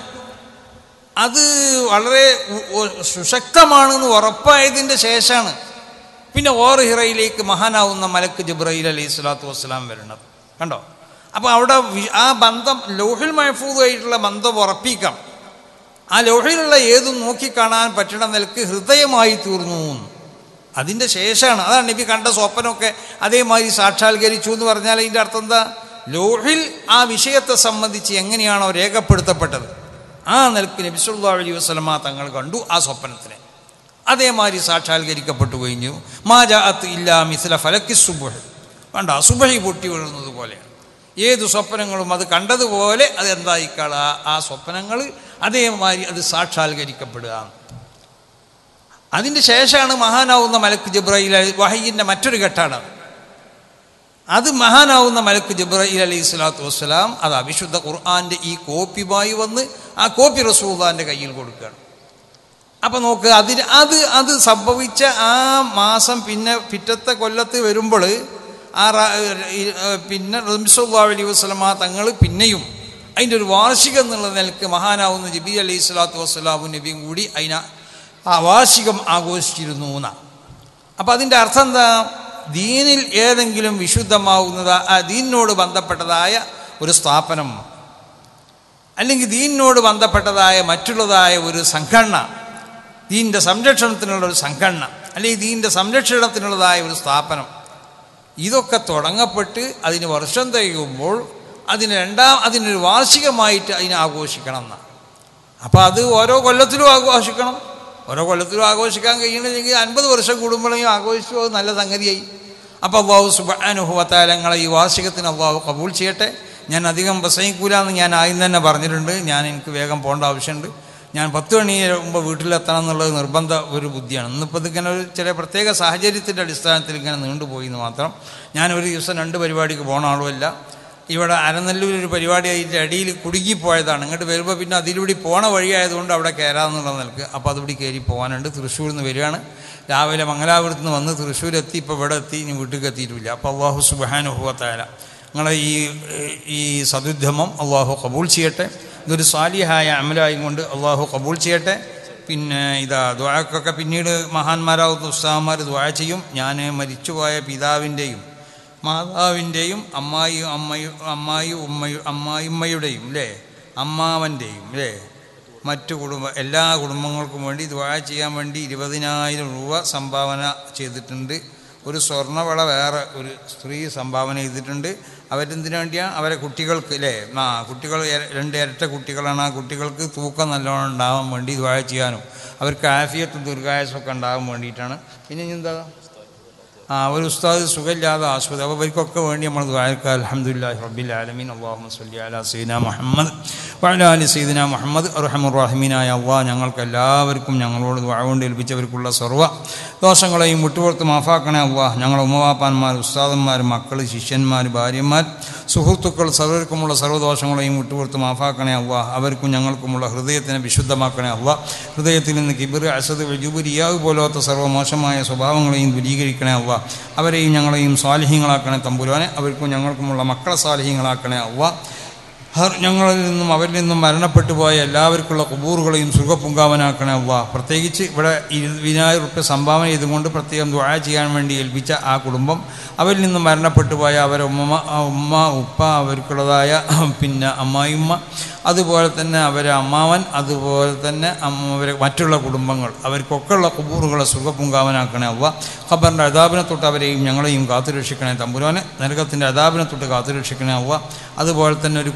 അത് വളരെ സുശക്തമാണെന്ന് ഉറപ്പായതിൻ്റെ ശേഷമാണ് പിന്നെ ഹിറയിലേക്ക് മഹാനാവുന്ന മലക്ക് ജിബ്രഈൽ അലൈഹി സ്വലാത്തു വസ്സലാം വരുന്നത്. കണ്ടോ, അപ്പോൾ അവിടെ ആ ബന്ധം, ലൗഹുൽ മഹ്ഫൂദുമായിട്ടുള്ള ബന്ധം ഉറപ്പിക്കാം. ആ ലൗഹിലുള്ള ഏതും നോക്കിക്കാണാൻ പറ്റണ നിലക്ക് ഹൃദയമായി തീർന്നു. അതിൻ്റെ ശേഷമാണ്, അതാണ് നബി കണ്ട സ്വപ്നമൊക്കെ അതേമാതിരി സാക്ഷാത്കരിച്ചു എന്ന് പറഞ്ഞാൽ അതിൻ്റെ അർത്ഥം എന്താ? ലൗഹിൽ ആ വിഷയത്തെ സംബന്ധിച്ച് എങ്ങനെയാണോ രേഖപ്പെടുത്തപ്പെട്ടത് ആ നിലക്ക് നബി സല്ലല്ലാഹു അലൈഹി വസല്ലമ തങ്ങൾ കണ്ടു ആ സ്വപ്നത്തിനെ. അതേമാതിരി സാക്ഷാത്കരിക്കപ്പെട്ടു കഴിഞ്ഞു. മാ ജാഅത്ത് ഇല്ലാ മിസ്ല ഫലക്കി സുബ്ഹ്. കണ്ട, സുബ്ഹി പൊട്ടി വീഴുന്നത് പോലെയാണ്. ഏത് സ്വപ്നങ്ങളും അത് കണ്ടതുപോലെ അത് എന്തായിക്കാൾ ആ സ്വപ്നങ്ങൾ അതേമാതിരി അത് സാക്ഷാത്കരിക്കപ്പെടുക. അതിൻ്റെ ശേഷമാണ് മഹാനാവുന്ന മലക്ക് ജിബ്രഈൽ, വഹയിൻ്റെ മറ്റൊരു ഘട്ടമാണ് അത്. മഹാനാവുന്ന മലക്ക് ജിബ്രഈൽ അലൈഹി സ്വലാത്തു വസ്സലാം അതാ വിശുദ്ധ ഖുർആൻ്റെ ഈ കോപ്പിയുമായി വന്ന് ആ കോപ്പി റസൂലുള്ളാഹിൻ്റെ കയ്യിൽ കൊടുക്കുകയാണ്. അപ്പം നോക്ക്, അത് സംഭവിച്ച ആ മാസം പിന്നെ പിറ്റത്തെ കൊല്ലത്ത് വരുമ്പോൾ പിന്നെ നബി സല്ലല്ലാഹു അലൈഹി വസല്ലമ തങ്ങൾ പിന്നെയും അതിൻ്റെ ഒരു വാർഷികം എന്നുള്ള നിലക്ക് മഹാനാവുന്ന ജിബ്രീൽ അലൈഹി സ്വലാത്തു വസ്സലാമും നബിയും കൂടി ആ വാർഷികം ആഘോഷിച്ചിരുന്നു എന്നാണ്. അപ്പം അതിൻ്റെ അർത്ഥം എന്താ? ദീനിൽ ഏതെങ്കിലും വിശുദ്ധമാവുന്നത് ആ ദീനിനോട് ബന്ധപ്പെട്ടതായ ഒരു സ്ഥാപനം, അല്ലെങ്കിൽ ദീനിനോട് ബന്ധപ്പെട്ടതായ മറ്റുള്ളതായ ഒരു സംഘടന, ദീനിൻ്റെ സംരക്ഷണത്തിനുള്ള ഒരു സംഘടന, അല്ലെങ്കിൽ ദീനിൻ്റെ സംരക്ഷണത്തിനുള്ളതായ ഒരു സ്ഥാപനം, ഇതൊക്കെ തുടങ്ങപ്പെട്ട് അതിന് വർഷം തികയുമ്പോൾ അതിനൊരു വാർഷികമായിട്ട് അതിനെ ആഘോഷിക്കണം എന്നാണ്. അപ്പോൾ അത് ഓരോ കൊല്ലത്തിലും ആഘോഷിക്കണം. ഓരോ കൊല്ലത്തിലും ആഘോഷിക്കാൻ കഴിയണമെങ്കിൽ 50 വർഷം കൂടുമ്പോഴേക്കും ആഘോഷിച്ചു, അത് നല്ല സംഗതിയായി. അപ്പോൾ അല്ലാഹു സുബ്ഹാനഹു വ തആല ഞങ്ങളെ ഈ വാർഷികത്തിന് അല്ലാഹു കബൂൽ ചെയ്യട്ടെ. ഞാൻ അധികം പ്രസംഗിക്കൂല എന്ന് ഞാൻ ആദ്യം തന്നെ പറഞ്ഞിട്ടുണ്ട്. എനിക്ക് വേഗം പോകേണ്ട ആവശ്യമുണ്ട്. ഞാൻ 10 മണി മുമ്പ് വീട്ടിലെത്തണം എന്നുള്ളത് നിർബന്ധ ഒരു ബുദ്ധിയാണ്. ഇന്നിപ്പോൾ ഇതിങ്ങനെ ഒരു ചില പ്രത്യേക സാഹചര്യത്തിൻ്റെ അടിസ്ഥാനത്തിൽ ഇങ്ങനെ നീണ്ടുപോയി എന്ന് മാത്രം. ഞാൻ ഒരു ദിവസം 2 പരിപാടിക്ക് പോകണ ആളുമല്ല. ഇവിടെ അരനെല്ലൂർ ഒരു പരിപാടി അതിൻ്റെ അടിയിൽ കുടുങ്ങിപ്പോയതാണ്. ഇങ്ങോട്ട് വരുമ്പോൾ പിന്നെ അതിലൂടെ പോണ വഴിയായതുകൊണ്ട് അവിടെ കയറാമെന്നുള്ള നിലക്ക് അപ്പോൾ അതുകൂടി കയറി പോകാനുണ്ട്. തൃശ്ശൂരിൽ നിന്ന് വരികയാണ്. രാവിലെ മംഗലാപുരത്ത് നിന്ന് വന്ന് തൃശ്ശൂരെത്തി, ഇപ്പോൾ ഇവിടെ എത്തി, ഇനി വീട്ടിൽ എത്തിയിട്ടില്ല. അപ്പോൾ അല്ലാഹു സുബ്ഹാനഹു വ തആല നിങ്ങളെ ഈ സദുദ്യമം അല്ലാഹു കബൂൽ ചെയ്യട്ടെ. ഇതൊരു സാലിഹായ അമലായും കൊണ്ട് അല്ലാഹു കബൂൽ ചെയ്യട്ടെ. പിന്നെ ദുആക്കൊക്കെ പിന്നീട് മഹാന്മാരാവുന്ന ഉസ്താദന്മാർ ദുആ ചെയ്യും. ഞാൻ മരിച്ചുപോയ പിതാവിൻ്റെയും മാതാവിൻ്റെയും അമ്മായിമ്മയുടെയും അമ്മാവൻ്റെയും മറ്റു എല്ലാ കുടുംബങ്ങൾക്കും വേണ്ടി ദുആ ചെയ്യാൻ വേണ്ടി 20,000 രൂപ സംഭാവന ചെയ്തിട്ടുണ്ട്. ഒരു സ്വർണ്ണവള വേറെ ഒരു സ്ത്രീ സംഭാവന ചെയ്തിട്ടുണ്ട്. അവരെന്തിനു വേണ്ടിയാണ്? അവരെ കുട്ടികൾക്ക് കുട്ടികൾ 2 ഇരട്ട കുട്ടികളാണ്. ആ കുട്ടികൾക്ക് തൂക്കം നല്ലോണം ഉണ്ടാകാൻ വേണ്ടി ദുആ ചെയ്യാനും അവർക്ക് ആഫിയത്തും ദീർഘായുസ്സൊക്കെ ഉണ്ടാകാൻ വേണ്ടിയിട്ടാണ്. പിന്നെ എന്താ, ഒരു ഉസ്താദ് സുഖമില്ലാതെ ആശുപത്രി, അപ്പോൾ ഇവർക്കൊക്കെ വേണ്ടി നമ്മൾ ദുആഇർക്കുക. അൽഹംദുലില്ലാഹി റബ്ബിൽ ആലമീൻ. അല്ലാഹുമ്മ സ്വല്ലി അലാ സയ്യിദിനാ മുഹമ്മദ് വഅലാ ആലി സയ്യിദിനാ മുഹമ്മദ്. അർഹമുർ റഹീമീനായ അല്ലാഹ് ഞങ്ങൾക്ക് എല്ലാവർക്കും ഞങ്ങളോട് ദുആ കൊണ്ട് ഏൽപ്പിച്ചവർക്കുള്ള സർവ്വ ദോഷങ്ങളെയും വിട്ടുപുറത്ത് മാഫാക്കണേ അല്ലാഹ്. ഞങ്ങളുടെ ഉമ്മവാപ്പാന്മാർ, ഉസ്താദന്മാർ, മക്കൾ, ശിഷ്യന്മാർ, ഭാര്യമാർ, സുഹൃത്തുക്കൾ സർവർക്കുമുള്ള സർവ്വദോഷങ്ങളെയും വിട്ടുപുറത്ത് മാഫാക്കണേ അല്ലാഹ്. അവർക്കും ഞങ്ങൾക്കുമുള്ള ഹൃദയത്തിനെ വിശുദ്ധമാക്കണേ അല്ലാഹ്. ഹൃദയത്തിൽ നിന്ന് കിബിർ, അസദ്, ഉജൂബ്, റിയാവ് പോലത്തെ സർവ്വമോശമായ സ്വഭാവങ്ങളെയും ദൂരീകരിക്കണേ അല്ലാഹ്. അവരെയും ഞങ്ങളെയും സ്വാലിഹീങ്ങളാക്കണേ തമ്പുരാനെ. അവർക്കും ഞങ്ങൾക്കുമുള്ള മക്കളെ സ്വാലിഹീങ്ങളാക്കണേ അല്ലാഹ്. ഞങ്ങളിൽ നിന്നും അവരിൽ നിന്നും മരണപ്പെട്ടു പോയ എല്ലാവർക്കുള്ള ഖുബൂറുകളെയും സുഖപുങ്കാവനാക്കണേ അല്ലാഹ്. പ്രത്യേകിച്ച് ഇവിടെ 20,000 രൂപ സംഭാവന ചെയ്തുകൊണ്ട് പ്രത്യേകം ദുആ ചെയ്യാൻ വേണ്ടി ഏൽപ്പിച്ച ആ കുടുംബം, അവരിൽ നിന്നും മരണപ്പെട്ടു പോയ അവരെ ഉമ്മ ഉപ്പ, അവർക്കുള്ളതായ പിന്നെ അമ്മായിമ്മ, അതുപോലെ തന്നെ അവരെ അമ്മാവൻ, അതുപോലെ തന്നെ അവരെ മറ്റുള്ള കുടുംബങ്ങൾ, അവർക്കൊക്കെയുള്ള ഖുബൂറുകളെ സുഖപുങ്കാവനാക്കണേ അല്ലാഹ്. ഖബറിൻ്റെ അദാബിനെ തൊട്ട് അവരെയും ഞങ്ങളെയും കാത്തുരക്ഷിക്കണേ തമ്പുരാനെ. നരകത്തിൻ്റെ അദാബിനെ തൊട്ട് കാത്തുരക്ഷിക്കണേ അല്ലാഹ്. അതുപോലെ തന്നെ ഒരു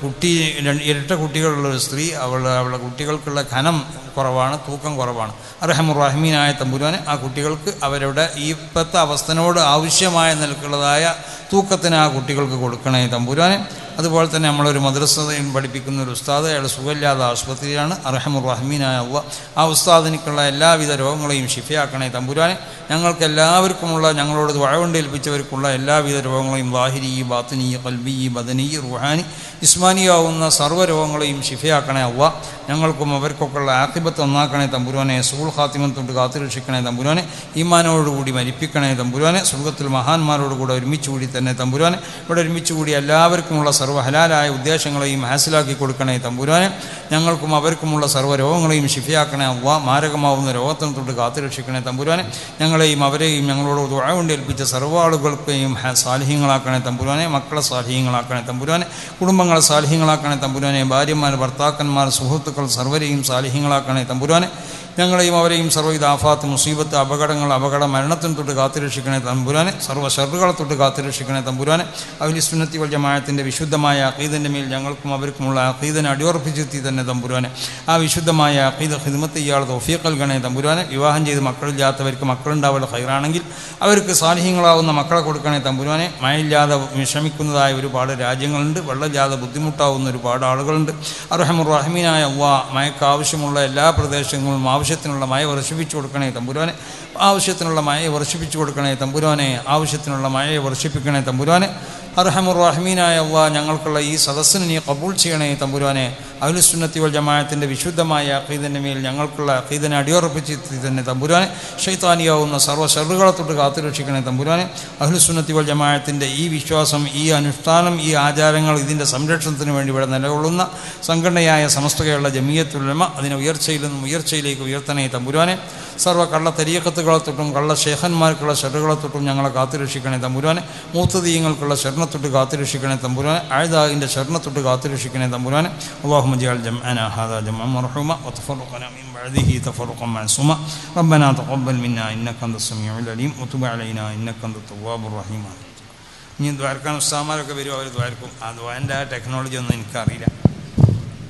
ഇരട്ട കുട്ടികളുള്ളൊരു സ്ത്രീ, അവളുടെ കുട്ടികൾക്കുള്ള ഘനം കുറവാണ്, തൂക്കം കുറവാണ്. അർഹമുർ റഹീമീനായ തമ്പുരാനെ ആ കുട്ടികൾക്ക് അവരുടെ ഇപ്പോഴത്തെ അവസ്ഥനോട് ആവശ്യമായ നിലക്കുള്ളതായ തൂക്കത്തിന് ആ കുട്ടികൾക്ക് കൊടുക്കണേ തമ്പുരാനെ. അതുപോലെ തന്നെ നമ്മളൊരു മദ്രസയിൽ പഠിപ്പിക്കുന്ന ഒരു ഉസ്താദ്, അയാൾ സുഖമില്ലാതെ ആശുപത്രിയിലാണ്. അർഹമുർ റഹീമീനായ അല്ലാഹ് ആ ഉസ്താദിനിക്കുള്ള എല്ലാവിധ രോഗങ്ങളെയും ശിഫയാക്കണേ തമ്പുരാനെ. ഞങ്ങൾക്ക് എല്ലാവർക്കുമുള്ള ഞങ്ങളോട് ദുആ കൊണ്ട് ഏൽപ്പിച്ചവർക്കുള്ള എല്ലാവിധ രോഗങ്ങളെയും ലാഹിരി, ബാത്തിനി, ഖൽബി, ബദനി, റുഹാനി, ഇസ്മാനിയാവുന്ന സർവ്വ രോഗങ്ങളെയും ശിഫയാക്കണേ അല്ലാഹ്. ഞങ്ങൾക്കും അവർക്കൊക്കെയുള്ള ആഖിബത്ത് ഒന്നാക്കണേ തമ്പുരാനെ. സൂൽ ഖാത്തിമത്തോട്ട് കാത്തുരക്ഷിക്കണേ തമ്പുരാനെ. ഈമാനോടുകൂടി മരിപ്പിക്കണേ തമ്പുരാനെ. സ്വർഗ്ഗത്തിൽ മഹാന്മാരോടുകൂടെ ഒരുമിച്ച് കൂടി തന്നെ തമ്പുരാനെ. ഇവിടെ ഒരുമിച്ച് കൂടി എല്ലാവർക്കുമുള്ള സർവ്വ ഹലാലായ ഉദ്ദേശങ്ങളെയും ഹാസിലാക്കി കൊടുക്കണേ തമ്പുരാനെ. ഞങ്ങൾക്കും അവർക്കുമുള്ള സർവ്വ രോഗങ്ങളെയും ശിഫയാക്കണേ അല്ലാഹ്. മാരകമാവുന്ന രോഗത്തിനെ തൊട്ട് കാത്തുരക്ഷിക്കണേ തമ്പുരാനെ. ഞങ്ങളെയും അവരെയും ഞങ്ങളോട് ദുആ കൊണ്ട് ഏൽപ്പിച്ച സർവ്വ ആളുകൾക്കെയും സാലിഹീങ്ങളാക്കണേ തമ്പുരാനെ. മക്കളെ സാലിഹീങ്ങളാക്കണേ തമ്പുരാനെ. കുടുംബങ്ങളെ സാലിഹീങ്ങളാക്കണേ തമ്പുരാനെ. ഭാര്യമാർ, ഭർത്താക്കന്മാർ, സുഹൃത്തുക്കൾ സർവരെയും സാലിഹീങ്ങളാക്കണേ തമ്പുരാനെ. ഞങ്ങളെയും അവരെയും സർവ്വവിധ ആഫാത്ത്, മുസീബത്ത്, അപകടങ്ങൾ, മരണത്തിന് തൊട്ട് കാത്തുരക്ഷിക്കണേ തമ്പുരാനെ. സർവ്വ ഷർറുകളെ തൊട്ട് കാത്തുരക്ഷിക്കണേ തമ്പുരാനെ. അഹ്ലു സുന്നത്തി വൽ ജമാഅത്തിൻ്റെ വിശുദ്ധമായ അഖീദൻ്റെ മേൽ ഞങ്ങൾക്കും അവർക്കുമുള്ള അഖീദനെ അടിയുറപ്പിച്ചെത്തി തന്നെ തമ്പുരാനെ. ആ വിശുദ്ധമായ അഖീദ ഖിദ്മത്ത് ഇയാൾ തൗഫീഖ് നൽകണേ തമ്പുരാനെ. വിവാഹം ചെയ്ത് മക്കളില്ലാത്തവർക്ക് മക്കളുണ്ടാവുള്ള ഖൈറാണെങ്കിൽ അവർക്ക് സാലിഹീങ്ങളാവുന്ന മക്കളെ കൊടുക്കണേ തമ്പുരാനെ. മഴയില്ലാതെ വിഷമിക്കുന്നതായ ഒരുപാട് രാജ്യങ്ങളുണ്ട്. വെള്ളമില്ലാതെ ബുദ്ധിമുട്ടാവുന്ന ഒരുപാട് ആളുകളുണ്ട്. അർഹമുർ റഹീമായ അല്ലാഹ് മഴയ്ക്ക് ആവശ്യമുള്ള എല്ലാ പ്രദേശങ്ങളിലും ആവശ്യത്തിനുള്ള മഴ വർഷിപ്പിച്ചു കൊടുക്കണേ തമ്പുരാനെ. ആവശ്യത്തിനുള്ള മഴയെ വർഷിപ്പിച്ചു കൊടുക്കണേ തമ്പുരാനെ. ആവശ്യത്തിനുള്ള മഴയെ വർഷിപ്പിക്കണേ തമ്പുരാനെ. അർഹമുർ റഹീമായ അല്ലാഹ് ഞങ്ങൾക്കുള്ള ഈ സദസ്സിനെ നീ ഖബൂൽ ചെയ്യണേ തമ്പുരാനെ. അഹ്ലു സുന്നത്തി വൽ ജമാഅത്തിൻ്റെ വിശുദ്ധമായ അഖീദൻ്റെ മേൽ ഞങ്ങൾക്കുള്ള അഖീദനെ അടിയുറപ്പിച്ചെത്തി തന്നെ തമ്പുരാനെ. ശൈത്താനിയാവുന്ന സർവ്വ ഷർറുകളെ തൊട്ട് കാത്തുരക്ഷിക്കണേ തമ്പുരാനെ. അഹ്ലു സുന്നത്തി വൽ ജമാഅത്തിൻ്റെ ഈ വിശ്വാസം, ഈ അനുഷ്ഠാനം, ഈ ആചാരങ്ങൾ, ഇതിൻ്റെ സംരക്ഷണത്തിന് വേണ്ടി ഇവിടെ നിലകൊള്ളുന്ന സംഘടനയായ സമസ്ത കേരള ജമിയത്തുൽ ഉലമ അതിനെ ഉയർച്ചയിൽ നിന്നും ഉയർച്ചയിലേക്ക് ഉയർത്തണേ തമ്പുരാനെ. സർവ്വ കള്ള തരീഖത്തുകളെ തൊട്ടും കള്ള ശേഖന്മാർക്കുള്ള ഷർറുകളെ തൊട്ടും ഞങ്ങളെ കാത്തുരക്ഷിക്കണേ തമ്പുരാനെ. മൂത്തദീയങ്ങൾക്കുള്ള ഷർറിനെ തൊട്ട് കാത്തുരക്ഷിക്കണേ തമ്പുരാനെ. അഅദാഇൻ്റെ ഷർറിനെ തൊട്ട് കാത്തുരക്ഷിക്കണേ തമ്പുരാനെ. اللهم اجعل جمعنا هذا جمعا مرحوما وتفرقنا من بعده تفرقا معصوما. ربنا تقبل منا انك انت السميع العليم وتب علينا انك انت التواب الرحيم. ഇനി ദ്വാരക്കാൻ ഉസ്താമാരൊക്കെ വരും, അവർ ദ്വാരക്കും. ആ ദ്വാരൻ്റെ ആ ടെക്നോളജി ഒന്നും എനിക്കറിയില്ല.